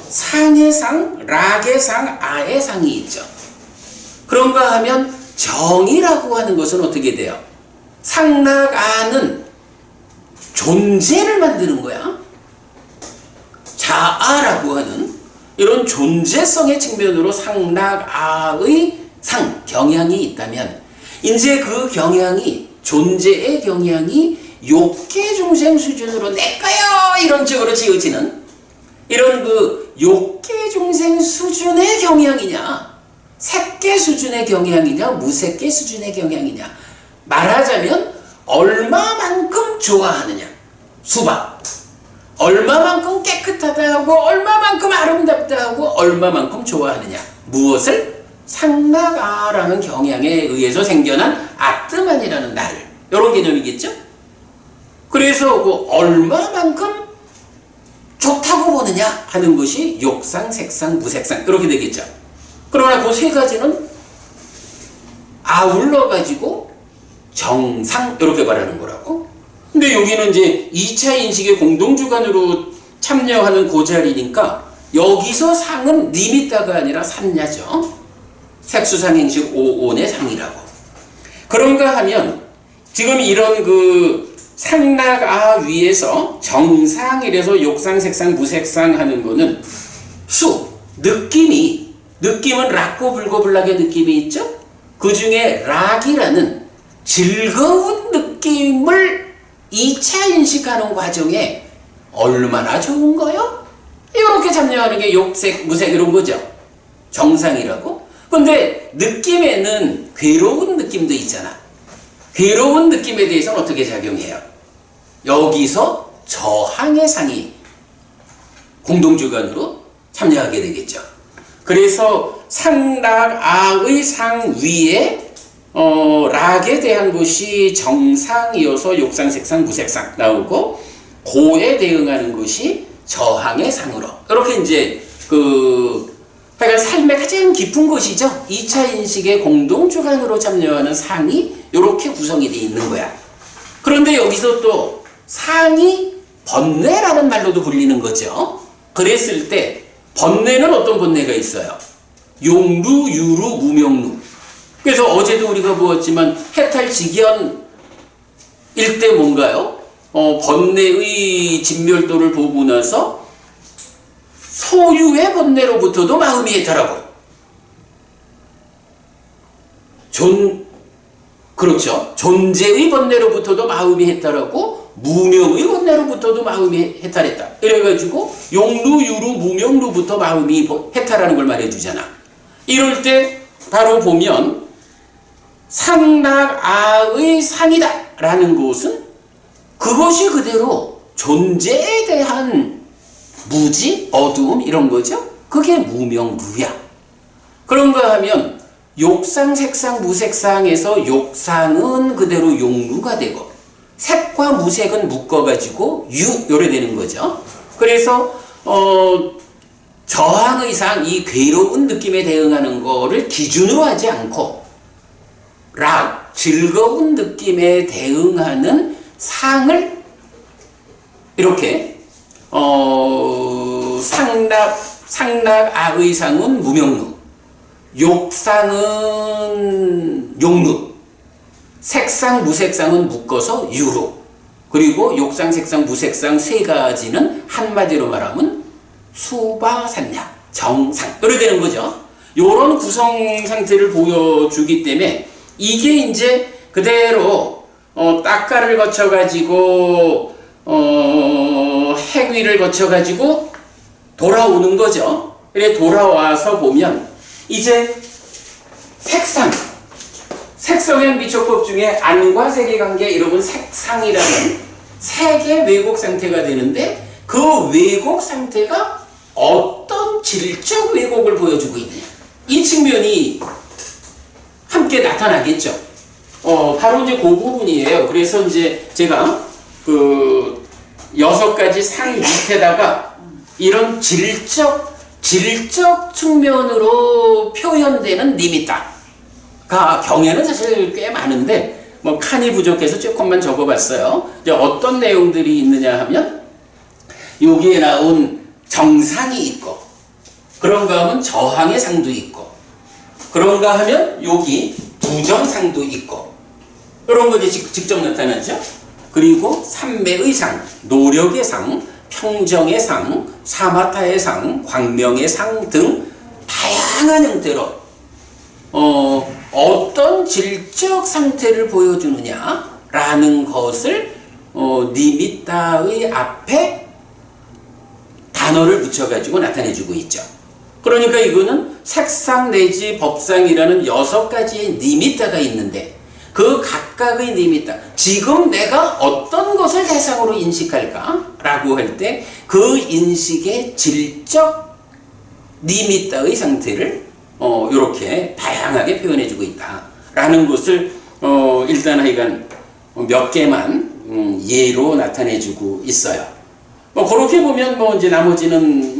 A: 상의 상, 락의 상, 아의 상이 있죠. 그런가 하면 정이라고 하는 것은 어떻게 돼요? 상락, 아는 존재를 만드는 거야. 자아라고 하는 이런 존재성의 측면으로 상락아의 상, 경향이 있다면 이제 그 경향이 존재의 경향이 욕계중생 수준으로 내꺼요 이런 쪽으로 지어지는 이런 그 욕계중생 수준의 경향이냐 색계 수준의 경향이냐 무색계 수준의 경향이냐 말하자면 얼마만큼 좋아하느냐 수박 얼마만큼 깨끗하다 하고 얼마만큼 아름답다 하고 얼마만큼 좋아하느냐 무엇을? 상락아라는 경향에 의해서 생겨난 아트만이라는 나를 이런 개념이겠죠? 그래서 그 얼마만큼 좋다고 보느냐 하는 것이 욕상, 색상, 무색상 이렇게 되겠죠. 그러나 그 세 가지는 아울러 가지고 정상 이렇게 말하는 거라고. 근데 여기는 이제 2차 인식의 공동주관으로 참여하는 그 자리니까 여기서 상은 니미따가 아니라 산야죠. 색수상행식 5온의 상이라고. 그런가 하면 지금 이런 그 상락아 위에서 정상이래서 욕상, 색상, 무색상 하는 거는 느낌은 락고 불고불락의 느낌이 있죠? 그 중에 락이라는 즐거운 느낌을 2차 인식하는 과정에 얼마나 좋은 거요? 이렇게 참여하는 게 욕색, 무색 이런 거죠. 정상이라고. 근데 느낌에는 괴로운 느낌도 있잖아. 괴로운 느낌에 대해서는 어떻게 작용해요? 여기서 저항의 상이 공동주관으로 참여하게 되겠죠. 그래서 상락아의 상 위에 락에 대한 것이 정상이어서 욕상, 색상, 무색상 나오고 고에 대응하는 것이 저항의 상으로 이렇게 이제 그러니까 삶의 가장 깊은 것이죠. 2차 인식의 공동주관으로 참여하는 상이 이렇게 구성이 되어 있는 거야. 그런데 여기서 또 상이 번뇌라는 말로도 불리는 거죠. 그랬을 때 번뇌는 어떤 번뇌가 있어요? 용루, 유루, 무명루. 그래서 어제도 우리가 보았지만 해탈직연일 때 뭔가요? 번뇌의 진멸도를 보고 나서 소유의 번뇌로부터도 마음이 해탈하고 그렇죠. 존재의 번뇌로부터도 마음이 해탈하고 무명의 번뇌로부터도 마음이 해탈했다. 이래가지고 용루, 유루, 무명루부터 마음이 해탈하는 걸 말해주잖아. 이럴 때 바로 보면 상락아의 상이다 라는 것은 그것이 그대로 존재에 대한 무지, 어두움 이런 거죠. 그게 무명루야. 그런가 하면 욕상, 색상, 무색상에서 욕상은 그대로 용루가 되고 색과 무색은 묶어가지고 요래 되는 거죠. 그래서 저항의 상, 이 괴로운 느낌에 대응하는 거를 기준으로 하지 않고 즐거운 느낌에 대응하는 상을 이렇게 상락아의 상은 무명루, 욕상은 용루, 색상, 무색상은 묶어서 유로, 그리고 욕상, 색상, 무색상 세 가지는 한마디로 말하면 수바산야, 정상 이렇게 되는 거죠. 요런 구성 상태를 보여주기 때문에 이게 이제 그대로 딱가를 거쳐가지고 해귀를 거쳐가지고 돌아오는 거죠. 그래 돌아와서 보면 이제 색성의 미촉법 중에 안과 색의 관계 이러면 색상이라는 색의 왜곡 상태가 되는데 그 왜곡 상태가 어떤 질적 왜곡을 보여주고 있느냐 이 측면이 함께 나타나겠죠. 바로 이제 그 부분이에요. 그래서 이제 제가 그 6가지 상 밑에다가 이런 질적 측면으로 표현되는 니미따가 경에는 사실 꽤 많은데 뭐 칸이 부족해서 조금만 적어봤어요. 이제 어떤 내용들이 있느냐 하면 여기에 나온 정상이 있고 그런가 하면 저항의 상도 있고 그런가 하면 여기 부정상도 있고 이런 것이 직접 나타나죠. 그리고 삼매의 상, 노력의 상, 평정의 상, 사마타의 상, 광명의 상 등 다양한 형태로 어떤 질적 상태를 보여주느냐라는 것을 니미따의 앞에 단어를 붙여가지고 나타내주고 있죠. 그러니까 이거는 색상 내지 법상이라는 6가지의 니미따가 있는데 그 각각의 니미따, 지금 내가 어떤 것을 대상으로 인식할까? 라고 할 때 그 인식의 질적 니미따의 상태를 이렇게 다양하게 표현해주고 있다라는 것을 일단 하여간 몇 개만 예로 나타내주고 있어요. 그렇게 보면 이제 나머지는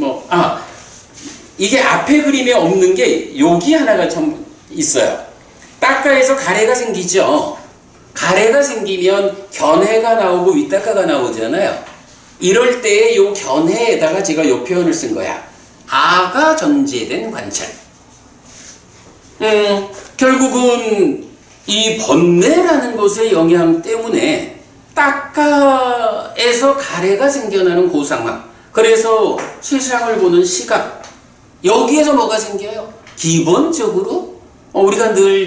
A: 이게 앞에 그림에 없는 게 여기 하나가 좀 있어요. 딱가에서 가래가 생기죠. 가래가 생기면 견해가 나오고 윗닦아가 나오잖아요. 이럴 때에 요 견해에다가 제가 요 표현을 쓴 거야. 아가 전제된 관찰. 결국은 이 번뇌라는 것의 영향 때문에 딱가에서 가래가 생겨나는 그 상황. 그래서 세상을 보는 시각. 여기에서 뭐가 생겨요? 기본적으로 우리가 늘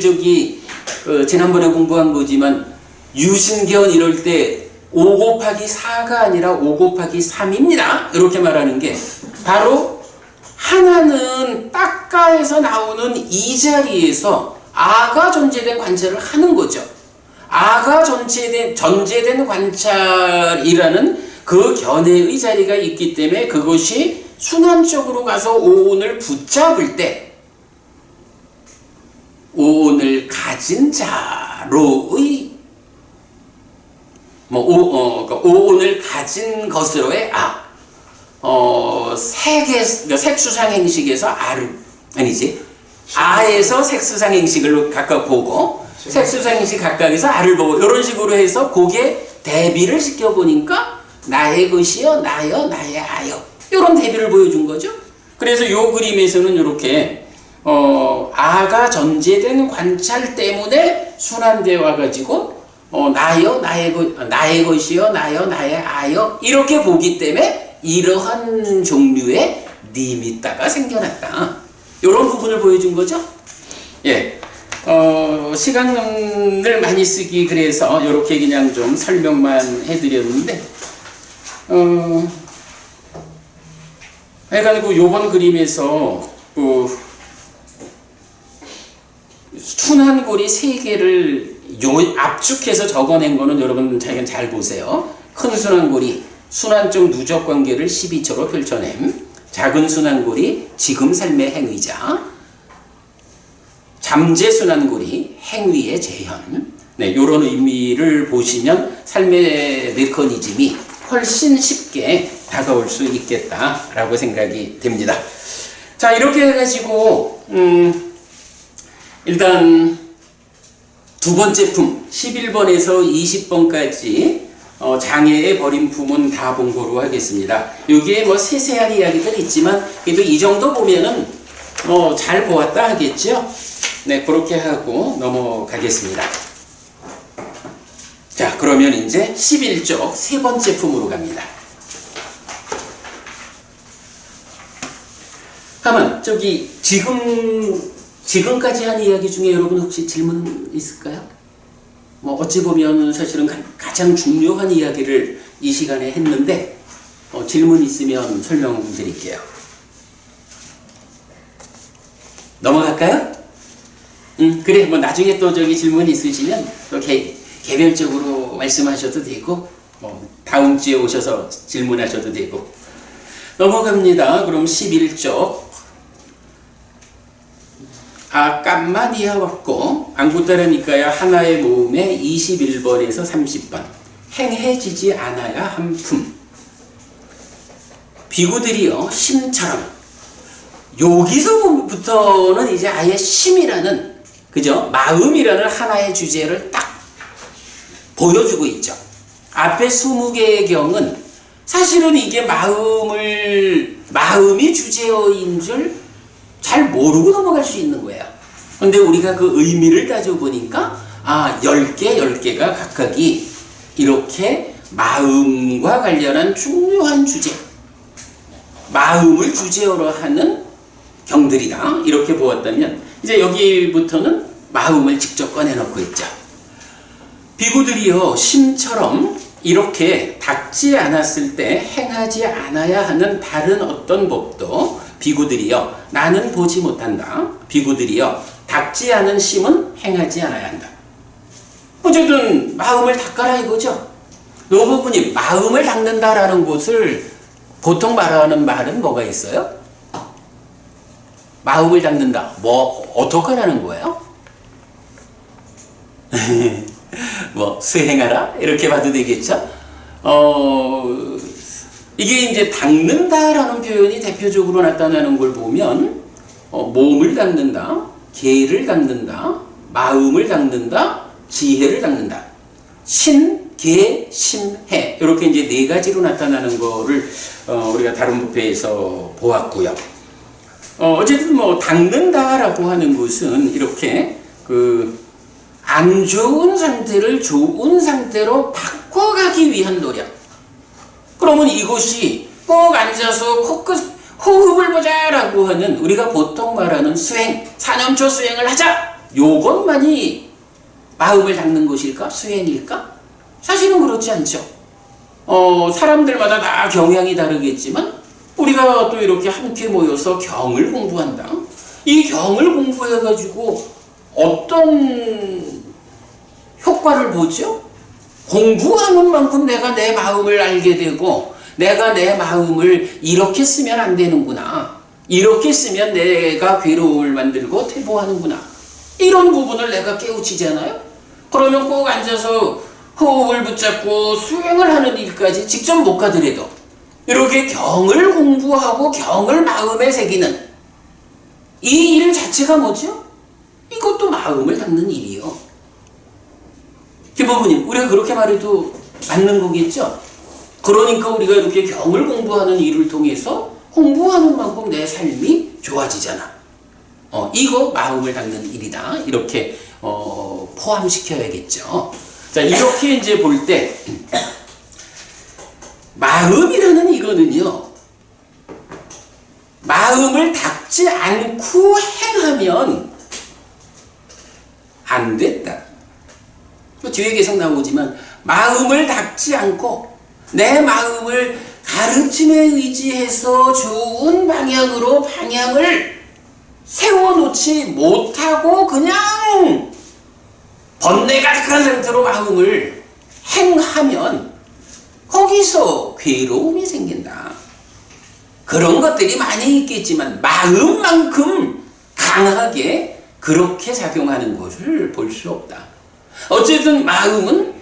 A: 지난번에 공부한 거지만 유신견 이럴 때 5 곱하기 4가 아니라 5 곱하기 3입니다. 이렇게 말하는 게 바로 하나는 딱가에서 나오는 이 자리에서 아가 전제된 관찰을 하는 거죠. 아가 전제된 관찰이라는 그 견해의 자리가 있기 때문에 그것이 순환적으로 가서 오온을 붙잡을 때 오온을 가진 자로의 오온을 가진 것으로의 색수상 행식에서 아에서 색수상 행식을 각각 보고 색수상 행식 각각에서 아를 보고 이런 식으로 해서 그게 대비를 시켜보니까 나의 것이여 나여 나의 아여 이런 대비를 보여준 거죠. 그래서 이 그림에서는 이렇게 아가 전제된 관찰 때문에 순환되어 와가지고 나여 나의 것이여 나여 나의 아여 이렇게 보기 때문에 이러한 종류의 니미따가 생겨났다. 이런 부분을 보여준 거죠. 예, 시간을 많이 쓰기 그래서 이렇게 그냥 좀 설명만 해드렸는데 해가지고 요번 그림에서 순환고리 3개를 압축해서 적어낸 거는 여러분 잘 보세요. 큰 순환고리 순환적 누적 관계를 12초로 펼쳐냄. 작은 순환고리 지금 삶의 행위자. 잠재 순환고리 행위의 재현. 네, 요런 의미를 보시면 삶의 메커니즘이 훨씬 쉽게 다가올 수 있겠다라고 생각이 됩니다. 자, 이렇게 해가지고 일단 두 번째 품 11번에서 20번까지 장애의 버림품은 다 본 거로 하겠습니다. 여기에 뭐 세세한 이야기들 있지만 그래도 이 정도 보면은 잘 보았다 하겠죠. 네, 그렇게 하고 넘어가겠습니다. 자, 그러면 이제 11쪽 세 번째 품으로 갑니다. 가만 지금까지 한 이야기 중에 여러분 혹시 질문 있을까요? 어찌 보면 사실은 가장 중요한 이야기를 이 시간에 했는데 질문 있으면 설명드릴게요. 넘어갈까요? 그래, 나중에 또 질문 있으시면 또 개별적으로 말씀하셔도 되고 다음 주에 오셔서 질문하셔도 되고 넘어갑니다. 그럼 11쪽 깜마니아 왔고 앙구따라니까야 하나의 모음에 21번에서 30번 행해지지 않아야 한 품 비구들이여 심처럼 여기서부터는 이제 아예 심이라는 그죠? 마음이라는 하나의 주제를 딱 보여주고 있죠. 앞에 20개의 경은 사실은 이게 마음이 주제어인 줄 잘 모르고 넘어갈 수 있는 거예요. 근데 우리가 그 의미를 따져보니까 10개가 각각이 이렇게 마음과 관련한 중요한 주제, 마음을 주제어로 하는 경들이다. 이렇게 보았다면 이제 여기부터는 마음을 직접 꺼내놓고 있죠. 비구들이여 심처럼 이렇게 닦지 않았을 때 행하지 않아야 하는 다른 어떤 법도 비구들이여 나는 보지 못한다. 비구들이여 닦지 않은 심은 행하지 않아야 한다. 어쨌든 마음을 닦아라 이거죠. 이 부분이 마음을 닦는다라는 것을 보통 말하는 말은 뭐가 있어요? 마음을 닦는다. 어떻게 하라는 거예요? 수행하라? 이렇게 봐도 되겠죠? 이게 이제 닦는다라는 표현이 대표적으로 나타나는 걸 보면 몸을 닦는다, 계를 닦는다, 마음을 닦는다, 지혜를 닦는다. 신, 계, 심, 해. 이렇게 이제 네 가지로 나타나는 거를 우리가 다른 부패에서 보았고요. 어쨌든 뭐 닦는다라고 하는 것은 이렇게 안 좋은 상태를 좋은 상태로 바꿔가기 위한 노력. 그러면 이것이 꼭 앉아서 코끝 호흡을 보자라고 하는 우리가 보통 말하는 수행, 사념초 수행을 하자. 요것만이 마음을 닦는 것일까? 수행일까? 사실은 그렇지 않죠. 사람들마다 다 경향이 다르겠지만 우리가 또 이렇게 함께 모여서 경을 공부한다. 이 경을 공부해가지고 어떤 효과를 보죠? 공부하는 만큼 내가 내 마음을 알게 되고 내가 내 마음을 이렇게 쓰면 안 되는구나. 이렇게 쓰면 내가 괴로움을 만들고 퇴보하는구나. 이런 부분을 내가 깨우치잖아요. 그러면 꼭 앉아서 호흡을 붙잡고 수행을 하는 일까지 직접 못 가더라도 이렇게 경을 공부하고 경을 마음에 새기는 이 일 자체가 뭐죠? 이것도 마음을 닦는 일이요. 김부모님, 우리가 그렇게 말해도 맞는 거겠죠? 그러니까 우리가 이렇게 경을 공부하는 일을 통해서 공부하는 만큼 내 삶이 좋아지잖아. 이거 마음을 닦는 일이다. 이렇게 포함시켜야겠죠. 자, 이렇게 이제 볼 때 마음이라는 이거는요. 마음을 닦지 않고 행하면 안 됐다. 뒤에 계속 나오지만 마음을 닦지 않고 내 마음을 가르침에 의지해서 좋은 방향으로 방향을 세워놓지 못하고 그냥 번뇌 가득한 상태로 마음을 행하면 거기서 괴로움이 생긴다. 그런 것들이 많이 있겠지만 마음만큼 강하게 그렇게 작용하는 것을 볼 수 없다. 어쨌든 마음은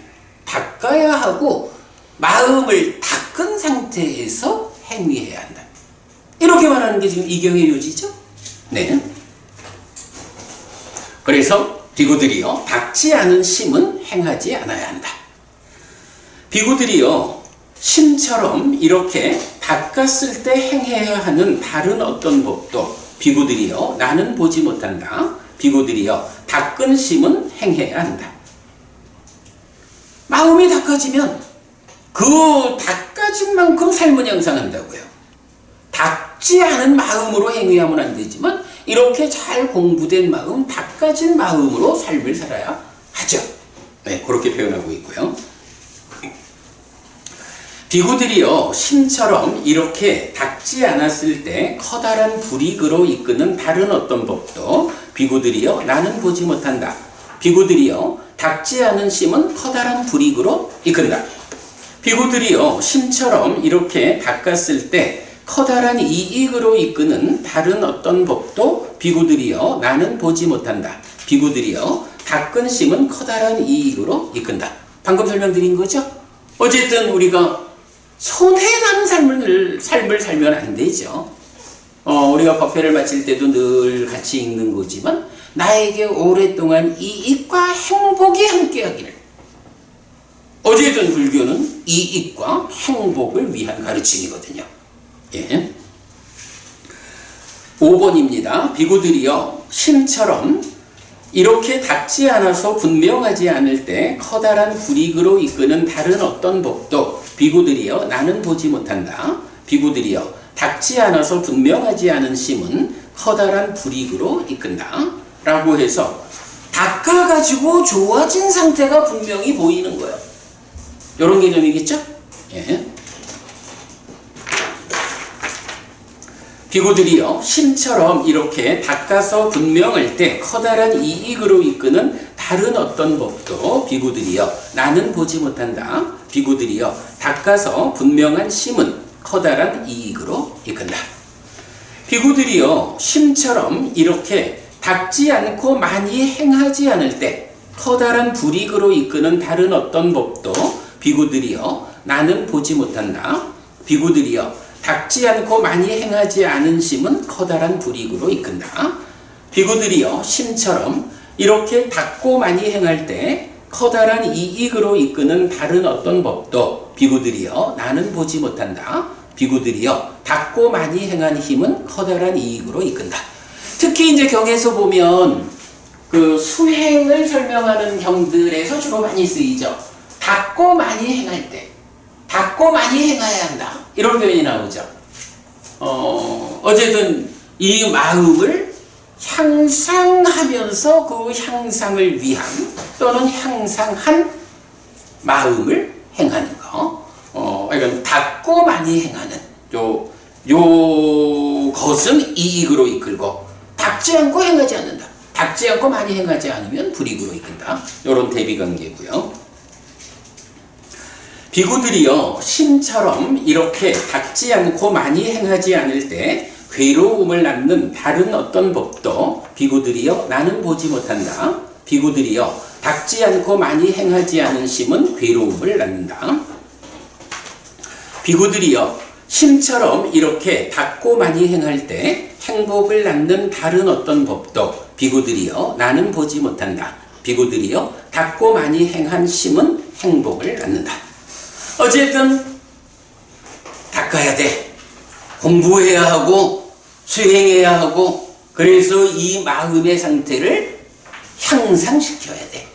A: 닦아야 하고 마음을 닦은 상태에서 행위해야 한다. 이렇게 말하는 게 지금 이경의 요지죠? 네. 그래서 비구들이요, 닦지 않은 심은 행하지 않아야 한다. 비구들이요, 심처럼 이렇게 닦았을 때 행해야 하는 다른 어떤 법도 비구들이요, 나는 보지 못한다. 비구들이요, 닦은 심은 행해야 한다. 마음이 닦아지면 그 닦아진 만큼 삶은 형성한다고요. 닦지 않은 마음으로 행위하면 안 되지만 이렇게 잘 공부된 마음, 닦아진 마음으로 삶을 살아야 하죠. 네, 그렇게 표현하고 있고요. 비구들이요, 심처럼 이렇게 닦지 않았을 때 커다란 불이익으로 이끄는 다른 어떤 법도 비구들이요, 나는 보지 못한다. 비구들이요, 닦지 않은 심은 커다란 불이익으로 이끈다. 비구들이요, 심처럼 이렇게 닦았을 때 커다란 이익으로 이끄는 다른 어떤 법도 비구들이요, 나는 보지 못한다. 비구들이요, 닦은 심은 커다란 이익으로 이끈다. 방금 설명드린 거죠? 어쨌든 우리가 손해나는 삶을 살면 안 되죠. 우리가 법회를 마칠 때도 늘 같이 읽는 거지만 나에게 오랫동안 이익과 행복이 함께하기를. 어쨌든 불교는 이익과 행복을 위한 가르침이거든요. 예. 5번입니다. 비구들이요, 심처럼 이렇게 닦지 않아서 분명하지 않을 때 커다란 불이익으로 이끄는 다른 어떤 법도 비구들이요, 나는 보지 못한다. 비구들이요, 닦지 않아서 분명하지 않은 심은 커다란 불이익으로 이끈다. 라고 해서 닦아가지고 좋아진 상태가 분명히 보이는 거예요. 이런 개념이겠죠? 예. 비구들이요, 심처럼 이렇게 닦아서 분명할 때 커다란 이익으로 이끄는 다른 어떤 법도 비구들이요, 나는 보지 못한다. 비구들이요, 닦아서 분명한 심은 커다란 이익으로 이끈다. 비구들이요, 심처럼 이렇게 닦지 않고 많이 행하지 않을 때 커다란 불이익으로 이끄는 다른 어떤 법도 비구들이요, 나는 보지 못한다. 비구들이여 닦지 않고 많이 행하지 않은 심은 커다란 불이익으로 이끈다. 비구들이여 심처럼 이렇게 닦고 많이 행할 때 커다란 이익으로 이끄는 다른 어떤 법도 비구들이여 나는 보지 못한다. 비구들이여 닦고 많이 행한 힘은 커다란 이익으로 이끈다. 특히 이제 경에서 보면 그 수행을 설명하는 경들에서 주로 많이 쓰이죠. 닦고 많이 행할 때, 닦고 많이 행해야 한다. 이런 표현이 나오죠. 어쨌든 이 마음을 향상하면서 그 향상을 위한 또는 향상한 마음을 행하는 거. 그러니까 닦고 많이 행하는 요 것은 이익으로 이끌고 닦지 않고 행하지 않는다. 닦지 않고 많이 행하지 않으면 불이익으로 이끈다. 이런 대비관계고요. 비구들이여 심처럼 이렇게 닦지 않고 많이 행하지 않을 때 괴로움을 낳는 다른 어떤 법도 비구들이여 나는 보지 못한다. 비구들이여 닦지 않고 많이 행하지 않은 심은 괴로움을 낳는다. 비구들이여 심처럼 이렇게 닦고 많이 행할 때 행복을 낳는 다른 어떤 법도 비구들이여 나는 보지 못한다. 비구들이여 닦고 많이 행한 심은 행복을 낳는다. 어쨌든 닦아야 돼. 공부해야 하고 수행해야 하고 그래서 이 마음의 상태를 향상시켜야 돼.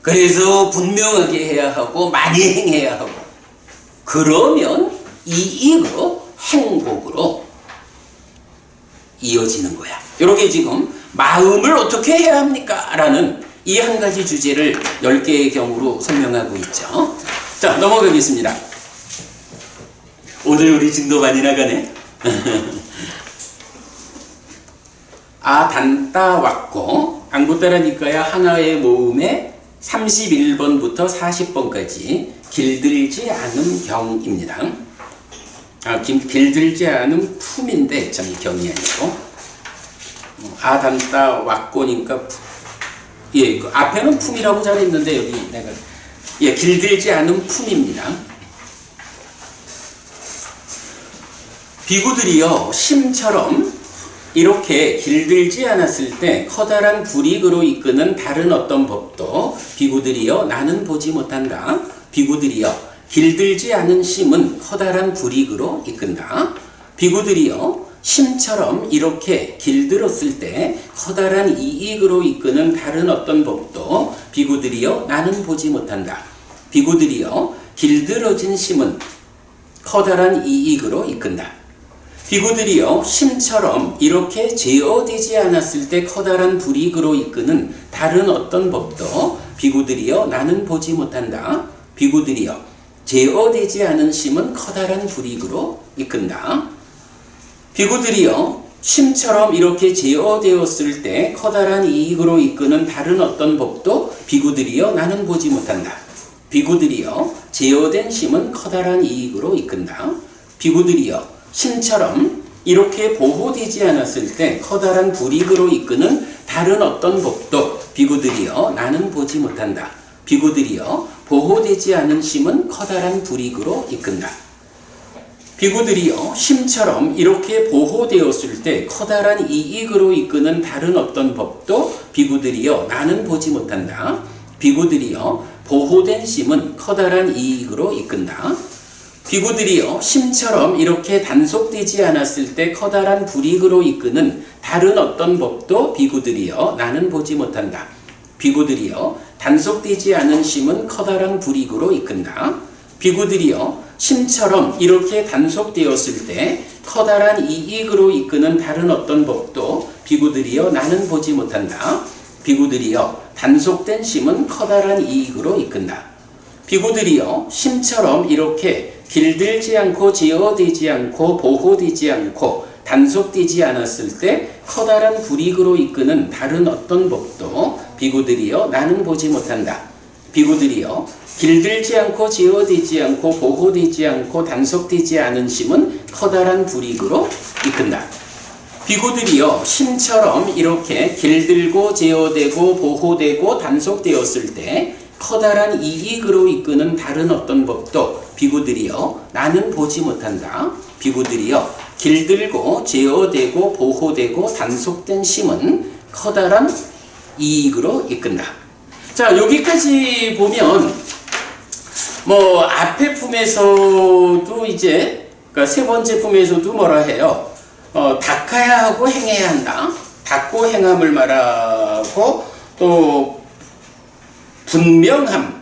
A: 그래서 분명하게 해야 하고 많이 행해야 하고 그러면 이익으로 행복으로 이어지는 거야. 이렇게 지금 마음을 어떻게 해야 합니까? 라는 이 한 가지 주제를 10개의 경우로 설명하고 있죠. 자, 넘어가겠습니다. 오늘 우리 진도 많이 나가네. 단따 왔고 안구따라니까야 하나의 모음에 31번부터 40번까지 길들지 않은 경입니다. 길들지 않은 품인데 참 경이 아니고 단따 왔고니까 예, 그 앞에는 품이라고 잘 했는데 여기 내가 길들지 않은 품입니다. 비구들이여 심처럼 이렇게 길들지 않았을 때 커다란 불이익으로 이끄는 다른 어떤 법도 비구들이여 나는 보지 못한다. 비구들이여 길들지 않은 심은 커다란 불이익으로 이끈다. 비구들이여 심처럼 이렇게 길들었을 때 커다란 이익으로 이끄는 다른 어떤 법도 비구들이여 나는 보지 못한다. 비구들이여 길들어진 심은 커다란 이익으로 이끈다. 비구들이여 심처럼 이렇게 제어되지 않았을 때 커다란 불이익으로 이끄는 다른 어떤 법도 비구들이여 나는 보지 못한다. 비구들이여 제어되지 않은 심은 커다란 불이익으로 이끈다. 비구들이여 심처럼 이렇게 제어되었을 때 커다란 이익으로 이끄는 다른 어떤 법도 비구들이여 나는 보지 못한다. 비구들이여 제어된 심은 커다란 이익으로 이끈다. 비구들이여 심처럼 이렇게 보호되지 않았을 때 커다란 불이익으로 이끄는 다른 어떤 법도 비구들이여 나는 보지 못한다. 비구들이여 보호되지 않은 심은 커다란 불이익으로 이끈다. 비구들이여 심처럼 이렇게 보호되었을 때 커다란 이익으로 이끄는 다른 어떤 법도 비구들이여 나는 보지 못한다. 비구들이여 보호된 심은 커다란 이익으로 이끈다. 비구들이여 심처럼 이렇게 단속되지 않았을 때 커다란 불이익으로 이끄는 다른 어떤 법도 비구들이여 나는 보지 못한다. 비구들이여 단속되지 않은 심은 커다란 불이익으로 이끈다. 비구들이여 심처럼 이렇게 단속되었을 때 커다란 이익으로 이끄는 다른 어떤 법도 비구들이여 나는 보지 못한다. 비구들이여 단속된 심은 커다란 이익으로 이끈다. 비구들이여 심처럼 이렇게 길들지 않고 제어되지 않고 보호되지 않고 단속되지 않았을 때 커다란 불이익으로 이끄는 다른 어떤 법도 비구들이여 나는 보지 못한다. 비구들이여 길들지 않고 제어되지 않고 보호되지 않고 단속되지 않은 심은 커다란 불이익으로 이끈다. 비구들이여 심처럼 이렇게 길들고 제어되고 보호되고 단속되었을 때 커다란 이익으로 이끄는 다른 어떤 법도 비구들이여 나는 보지 못한다. 비구들이여 길들고 제어되고 보호되고 단속된 심은 커다란 이익으로 이끈다. 자, 여기까지 보면 뭐 앞에 품에서도 이제 그러니까 세 번째 품에서도 뭐라 해요? 닦아야 하고 행해야 한다. 닦고 행함을 말하고 또 분명함,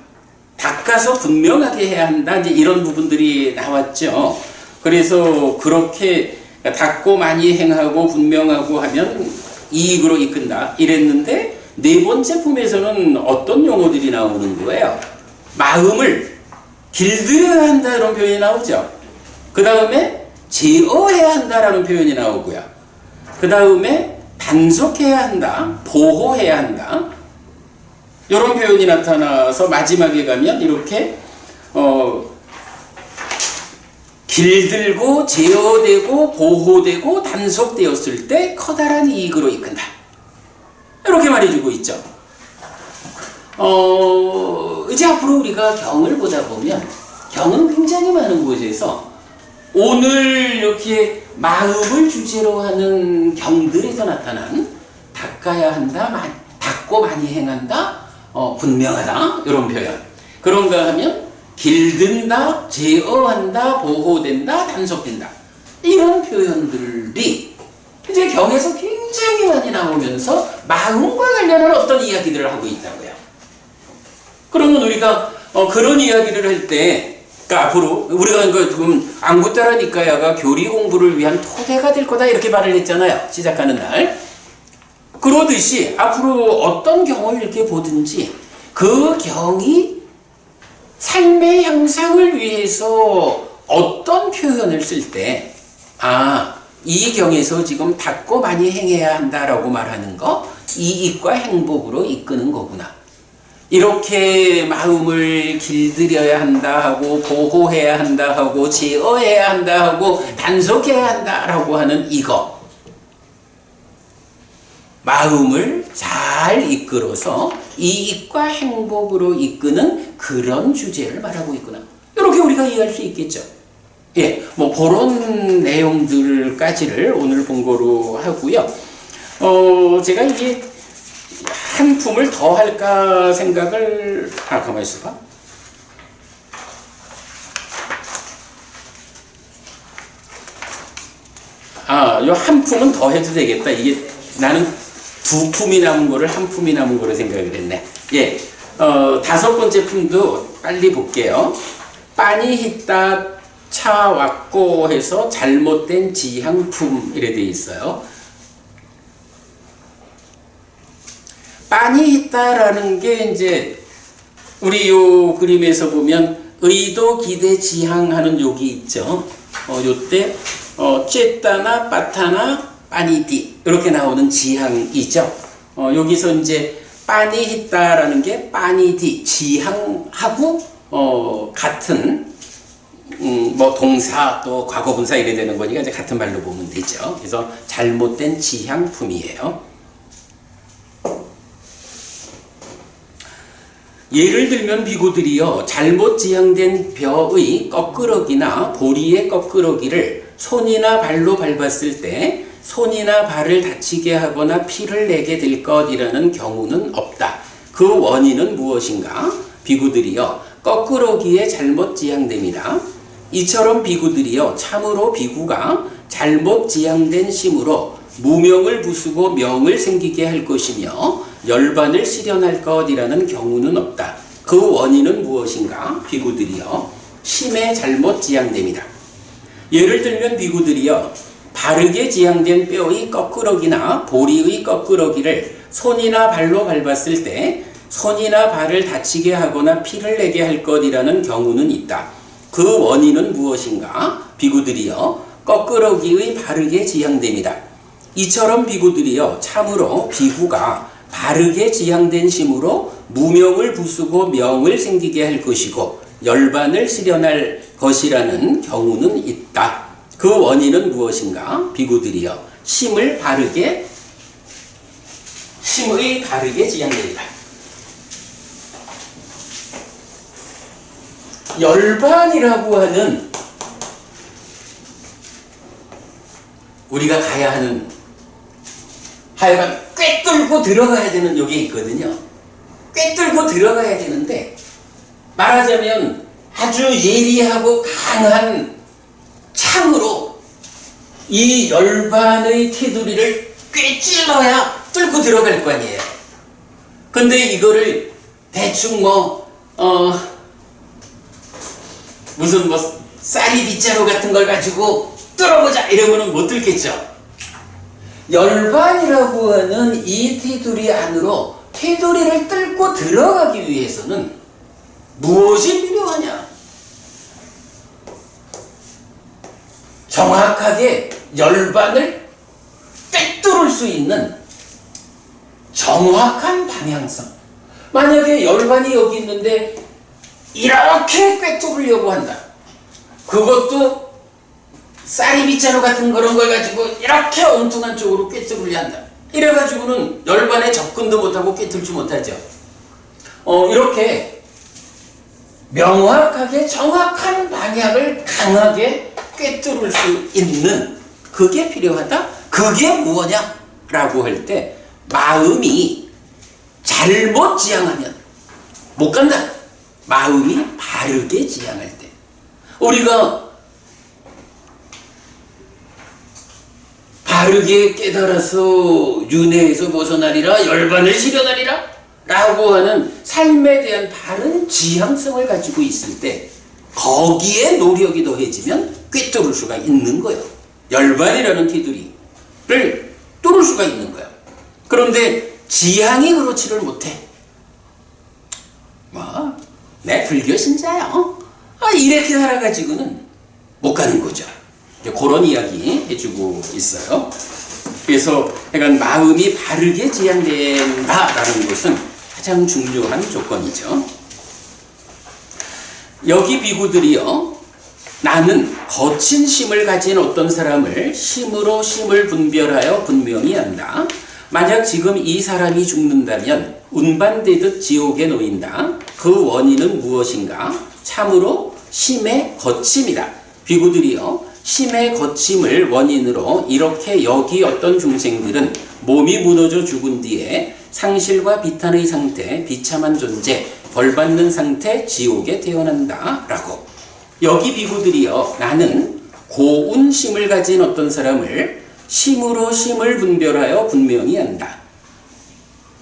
A: 닦아서 분명하게 해야 한다. 이제 이런 부분들이 나왔죠. 그래서 그렇게 닦고 많이 행하고 분명하고 하면 이익으로 이끈다. 이랬는데 네 번째 품에서는 어떤 용어들이 나오는 거예요? 마음을 길들여야 한다 이런 표현이 나오죠. 그 다음에 제어해야 한다라는 표현이 나오고요. 그 다음에 단속해야 한다, 보호해야 한다. 이런 표현이 나타나서 마지막에 가면 이렇게 길들고 제어되고 보호되고 단속되었을 때 커다란 이익으로 이끈다. 이렇게 말해주고 있죠. 이제 앞으로 우리가 경을 보다 보면 경은 굉장히 많은 곳에서 오늘 이렇게 마음을 주제로 하는 경들에서 나타난 닦아야 한다, 닦고 많이 행한다, 분명하다 이런 표현. 그런가 하면 길든다, 제어한다, 보호된다, 단속된다 이런 표현들이 이제 경에서 굉장히 많이 나오면서 마음과 관련한 어떤 이야기들을 하고 있다고요. 그러면 우리가 그런 이야기를 할 때 그러니까 앞으로 우리가 지금 안구따라니까야가 교리 공부를 위한 토대가 될 거다 이렇게 말을 했잖아요. 시작하는 날. 그러듯이 앞으로 어떤 경을 이렇게 보든지 그 경이 삶의 향상을 위해서 어떤 표현을 쓸 때 이 경에서 지금 닦고 많이 행해야 한다라고 말하는 거 이익과 행복으로 이끄는 거구나. 이렇게 마음을 길들여야 한다 하고 보호해야 한다 하고 제어해야 한다 하고 단속해야 한다라고 하는 이거 마음을 잘 이끌어서 이익과 행복으로 이끄는 그런 주제를 말하고 있구나. 이렇게 우리가 이해할 수 있겠죠. 예, 뭐 그런 내용들까지를 오늘 본 거로 하고요. 제가 이게 한 품을 더 할까 생각을 가만히 있어봐. 요 한 품은 더 해도 되겠다. 이게 나는 두 품이 남은 거를 한 품이 남은 거로 생각을 했네. 예, 다섯 번째 품도 빨리 볼게요. 빠니 히따 차 왔고 해서 잘못된 지향품 이래 돼 있어요. 빠니 히따라는 게 이제 우리 요 그림에서 보면 의도 기대 지향하는 욕이 있죠. 요때 쬐따나 빠타나 빠니디 이렇게 나오는 지향이죠. 여기서 이제 빠니 히따라는 게 빠니디 지향하고 같은 뭐 동사 또 과거분사 이래 되는 거니까 이제 같은 말로 보면 되죠. 그래서 잘못된 지향품이에요. 예를 들면 비구들이여 잘못 지향된 벼의 거꾸러기나 보리의 거꾸러기를 손이나 발로 밟았을 때 손이나 발을 다치게 하거나 피를 내게 될 것이라는 경우는 없다. 그 원인은 무엇인가? 비구들이여 거꾸러기에 잘못 지향됩니다. 이처럼 비구들이여 참으로 비구가 잘못 지향된 심으로 무명을 부수고 명을 생기게 할 것이며 열반을 실현할 것이라는 경우는 없다. 그 원인은 무엇인가? 비구들이여 심에 잘못 지향됩니다. 예를 들면 비구들이여 바르게 지향된 뼈의 거꾸러기나 보리의 거꾸러기를 손이나 발로 밟았을 때 손이나 발을 다치게 하거나 피를 내게 할 것이라는 경우는 있다. 그 원인은 무엇인가? 비구들이여 거꾸러기의 바르게 지향됩니다. 이처럼 비구들이여 참으로 비구가 바르게 지향된 심으로 무명을 부수고 명을 생기게 할 것이고 열반을 실현할 것이라는 경우는 있다. 그 원인은 무엇인가? 비구들이여 심의 바르게 지향됩니다. 열반이라고 하는 우리가 가야 하는 하여간 꿰뚫고 들어가야 되는 여기 있거든요. 꿰뚫고 들어가야 되는데 말하자면 아주 예리하고 강한 창으로 이 열반의 테두리를 꿰찔러야 뚫고 들어갈 거 아니에요. 근데 이거를 대충 무슨 쌀이 빗자루 같은 걸 가지고 뚫어보자 이러면은 못 뚫겠죠. 열반이라고 하는 이 테두리 안으로 테두리를 뚫고 들어가기 위해서는 무엇이 필요하냐? 정확하게 열반을 꿰뚫을 수 있는 정확한 방향성. 만약에 열반이 여기 있는데 이렇게 꿰뚫으려고 한다. 그것도 쌀이 빗자루 같은 그런 걸 가지고 이렇게 엉뚱한 쪽으로 꿰뚫으려 한다. 이래가지고는 열반에 접근도 못하고 꿰뚫지 못하죠. 이렇게 명확하게 정확한 방향을 강하게 꿰뚫을 수 있는 그게 필요하다? 그게 무엇냐? 라고 할 때 마음이 잘못 지향하면 못 간다. 마음이 바르게 지향할 때 우리가 바르게 깨달아서 윤회에서 벗어나리라 열반을 실현하리라 라고 하는 삶에 대한 바른 지향성을 가지고 있을 때 거기에 노력이 더해지면 꿰뚫을 수가 있는 거예요. 열반이라는 테두리를 뚫을 수가 있는 거예요. 그런데 지향이 그렇지를 못해. 내 불교 신자요. 이렇게 살아가지고는 못 가는 거죠. 그런 이야기 해주고 있어요. 그래서 약간 마음이 바르게 지향된다라는 것은 가장 중요한 조건이죠. 여기 비구들이요, 나는 거친 심을 가진 어떤 사람을 심으로 심을 분별하여 분명히 한다. 만약 지금 이 사람이 죽는다면 운반되듯 지옥에 놓인다. 그 원인은 무엇인가? 참으로 심의 거침이다. 비구들이요, 심의 거침을 원인으로 이렇게 여기 어떤 중생들은 몸이 무너져 죽은 뒤에 상실과 비탄의 상태, 비참한 존재, 벌받는 상태, 지옥에 태어난다 라고. 여기 비구들이요, 나는 고운 심을 가진 어떤 사람을 심으로 심을 분별하여 분명히 한다.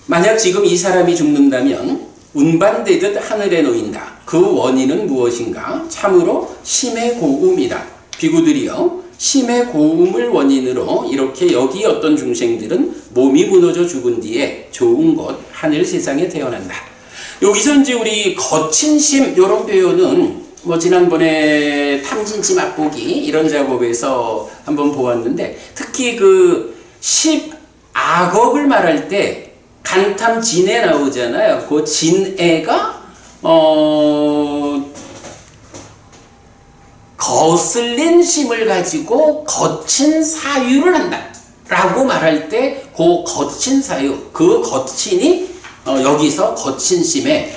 A: 만약 지금 이 사람이 죽는다면 운반되듯 하늘에 놓인다. 그 원인은 무엇인가? 참으로 심의 고음이다. 비구들이요, 심의 고음을 원인으로 이렇게 여기 어떤 중생들은 몸이 무너져 죽은 뒤에 좋은 곳 하늘 세상에 태어난다. 여기서 이제 우리 거친 심 이런 표현은 지난번에 탐진치 맛보기 이런 작업에서 한번 보았는데, 특히 그 10악업을 말할 때 간탐 진에 나오잖아요. 그 진애가 거슬린 심을 가지고 거친 사유를 한다 라고 말할 때 그 거친 사유, 그 거친이 여기서 거친 심에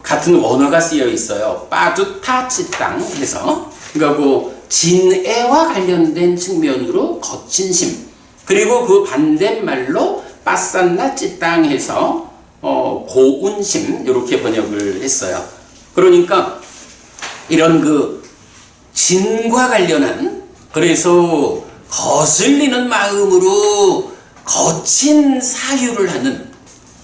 A: 같은 원어가 쓰여 있어요. 빠두타치땅 해서, 그러니까 그 진애와 관련된 측면으로 거친 심, 그리고 그 반대말로 빠산나 찌땅 해서 고운심 이렇게 번역을 했어요. 그러니까 이런 그 진과 관련한, 그래서 거슬리는 마음으로 거친 사유를 하는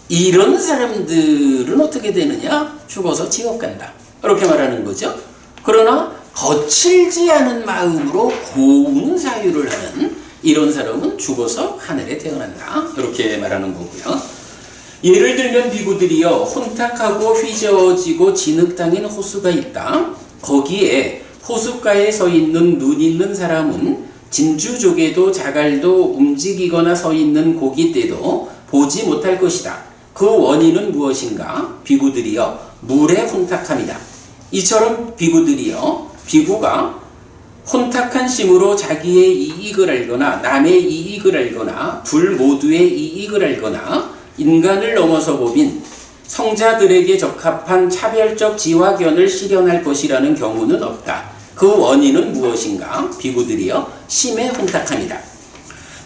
A: 이런 사람들은 어떻게 되느냐? 죽어서 지옥 간다. 이렇게 말하는 거죠. 그러나 거칠지 않은 마음으로 고운 사유를 하는 이런 사람은 죽어서 하늘에 태어난다. 이렇게 말하는 거고요. 예를 들면 비구들이요, 혼탁하고 휘저어지고 진흙탕인 호수가 있다. 거기에 호숫가에 서 있는 눈 있는 사람은 진주족에도 자갈도 움직이거나 서 있는 고기 때도 보지 못할 것이다. 그 원인은 무엇인가? 비구들이요, 물에 혼탁함이다. 이처럼 비구들이요, 비구가 혼탁한 심으로 자기의 이익을 알거나 남의 이익을 알거나 둘 모두의 이익을 알거나 인간을 넘어서 보민 성자들에게 적합한 차별적 지화견을 실현할 것이라는 경우는 없다. 그 원인은 무엇인가? 비구들이여 심에 혼탁합니다.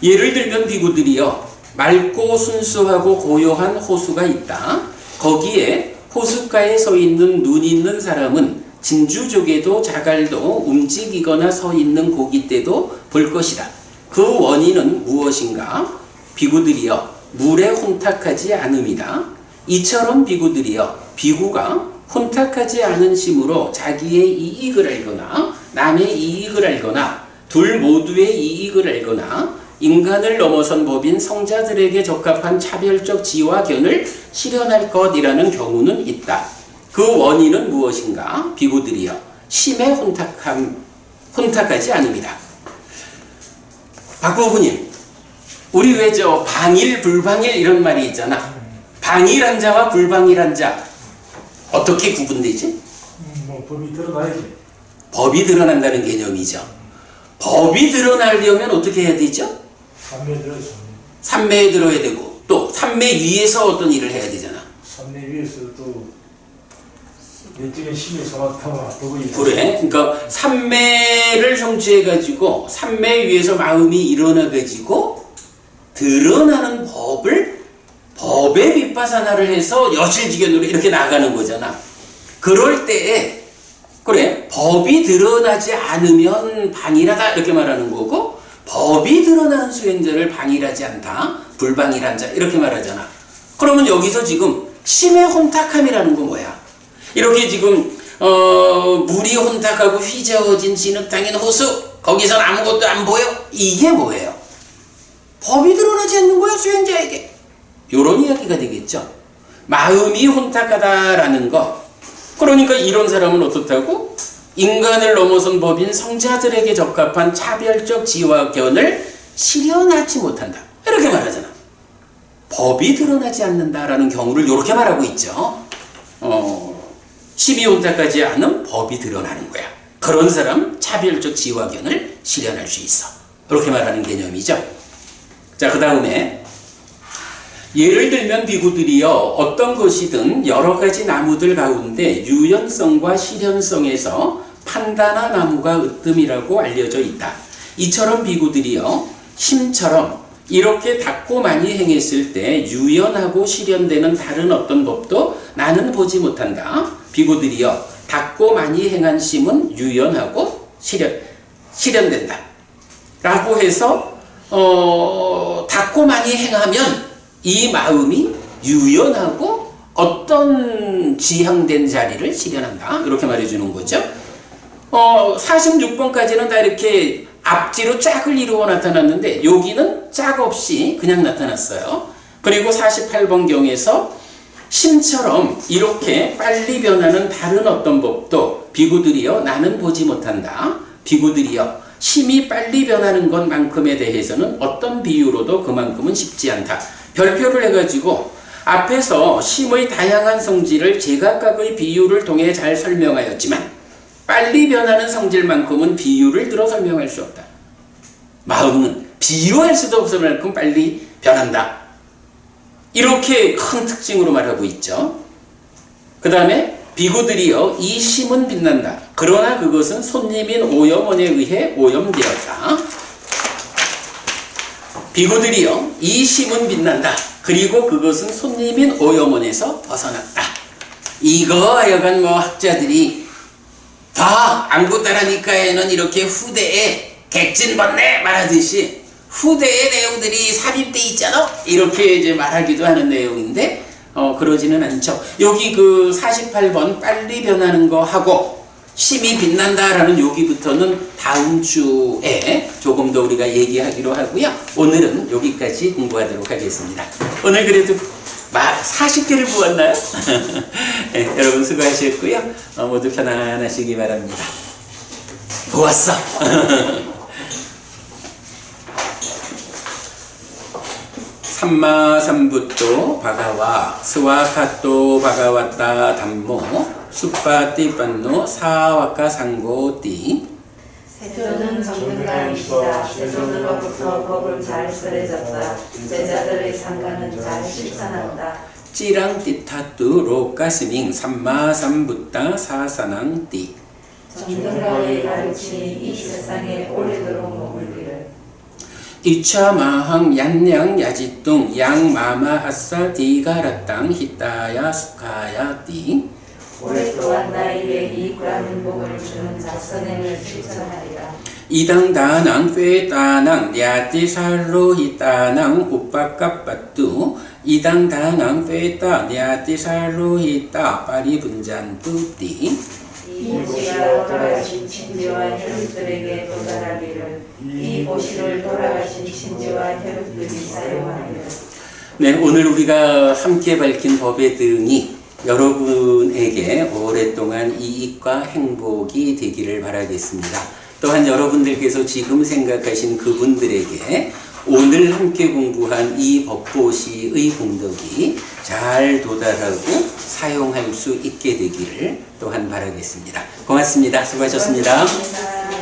A: 예를 들면 비구들이여 맑고 순수하고 고요한 호수가 있다. 거기에 호숫가에 서 있는 눈 있는 사람은 진주족에도 자갈도 움직이거나 서 있는 고기 때도 볼 것이다. 그 원인은 무엇인가? 비구들이여 물에 혼탁하지 않음이다. 이처럼 비구들이여 비구가 혼탁하지 않은 심으로 자기의 이익을 알거나 남의 이익을 알거나 둘 모두의 이익을 알거나 인간을 넘어선 법인 성자들에게 적합한 차별적 지화견을 실현할 것이라는 경우는 있다. 그 원인은 무엇인가? 비구들이여 심에 혼탁하지 않음이다. 박보부님, 우리 왜 저 방일 불방일 이런 말이 있잖아. 방일한 자와 불방일한 자 어떻게 구분되지?
B: 뭐 법이 드러나야지.
A: 법이 드러난다는 개념이죠. 법이 드러나려면 어떻게 해야 되죠?
B: 삼매에 들어서.
A: 삼매에 들어야 되고 또 삼매 위에서 어떤 일을 해야 되잖아.
B: 삼매 위에서도 내적인 심의 정확함과 법의
A: 그래. 그러니까 삼매를 성취해가지고 삼매 위에서 마음이 일어나가지고 드러나는 법의 빗바사나를 해서 여실지견으로 이렇게 나가는 거잖아. 그럴 때에 그래 법이 드러나지 않으면 방일하다 이렇게 말하는 거고 법이 드러난 수행자를 방일하지 않다 불방일한 자 이렇게 말하잖아. 그러면 여기서 지금 심의 혼탁함이라는 건 뭐야? 이렇게 지금 물이 혼탁하고 휘저어진 진흙탕인 호수 거기선 아무것도 안 보여? 이게 뭐예요? 법이 드러나지 않는 거야 수행자에게. 요런 이야기가 되겠죠. 마음이 혼탁하다라는 거. 그러니까 이런 사람은 어떻다고? 인간을 넘어선 법인 성자들에게 적합한 차별적 지화견을 실현하지 못한다. 이렇게 말하잖아. 법이 드러나지 않는다라는 경우를 이렇게 말하고 있죠. 심이 혼탁하지 않은 법이 드러나는 거야. 그런 사람 차별적 지화견을 실현할 수 있어. 이렇게 말하는 개념이죠. 자, 그 다음에 예를 들면 비구들이여 어떤 것이든 여러 가지 나무들 가운데 유연성과 실현성에서 판단화 나무가 으뜸이라고 알려져 있다. 이처럼 비구들이여 심처럼 이렇게 닦고 많이 행했을 때 유연하고 실현되는 다른 어떤 법도 나는 보지 못한다. 비구들이여 닦고 많이 행한 심은 유연하고 실현된다. 라고 해서 닦고 많이 행하면 이 마음이 유연하고 어떤 지향된 자리를 실현한다. 이렇게 말해주는 거죠. 46번까지는 다 이렇게 앞뒤로 짝을 이루어 나타났는데 여기는 짝 없이 그냥 나타났어요. 그리고 48번경에서 심처럼 이렇게 빨리 변하는 다른 어떤 법도 비구들이여 나는 보지 못한다. 비구들이여 심이 빨리 변하는 것만큼에 대해서는 어떤 비유로도 그만큼은 쉽지 않다. 별표를 해가지고 앞에서 심의 다양한 성질을 제각각의 비유를 통해 잘 설명하였지만 빨리 변하는 성질만큼은 비유를 들어 설명할 수 없다. 마음은 비유할 수도 없을 만큼 빨리 변한다. 이렇게 큰 특징으로 말하고 있죠. 그 다음에 비구들이여 이 심은 빛난다. 그러나 그것은 손님인 오염원에 의해 오염되었다. 비구들이여 이 심은 빛난다. 그리고 그것은 손님인 오염원에서 벗어났다. 이거 하여간 뭐 학자들이 다 안구따라니까에는 이렇게 후대에 객진번뇌 말하듯이 후대의 내용들이 삽입돼 있잖아. 이렇게 이제 말하기도 하는 내용인데 그러지는 않죠. 여기 그 48번 빨리 변하는 거 하고 심이 빛난다라는 여기부터는 다음 주에 조금 더 우리가 얘기하기로 하고요. 오늘은 여기까지 공부하도록 하겠습니다. 오늘 그래도 40개를 보았나요? 네, 여러분 수고하셨고요. 모두 편안하시기 바랍니다. 보았어. 삼마삼부토 바가와 스와카토 바가와타 담모 수파띠빤노 사와카 상고띠.
C: 세조는 정등가이시다. 세조들로부터 법을 잘 설해졌다. 제자들의 상가는 잘 실천한다.
A: 찌랑 띠타뚜 로까스밍 삼마삼붓다 사사낭띠
C: 정등하게 가르치니 이 세상에 오래도록 머물기를.
A: 이차마항 얀냥 야지뚱 양마마하사 디가라땅 히타야 수카야 띠
C: 오랫동안 나에게 이익하는 복을 주는 자선행을 실천하리라.
A: 이당다낭 페따낭 냐띠살로 히따낭 우빠까빠뚜 이당다낭 페따 냐띠살로 히따 파리분잔뚜띠
C: 이 보시가 돌아가신 친지와 혈육들에게 도달하기를. 이 보시를 돌아가신 친지와 혈육들이 사용하기를.
A: 네, 오늘 우리가 함께 밝힌 법의 등이 여러분에게 오랫동안 이익과 행복이 되기를 바라겠습니다. 또한 여러분들께서 지금 생각하신 그분들에게 오늘 함께 공부한 이 법보시의 공덕이 잘 도달하고 사용할 수 있게 되기를 또한 바라겠습니다. 고맙습니다. 수고하셨습니다.
C: 고맙습니다.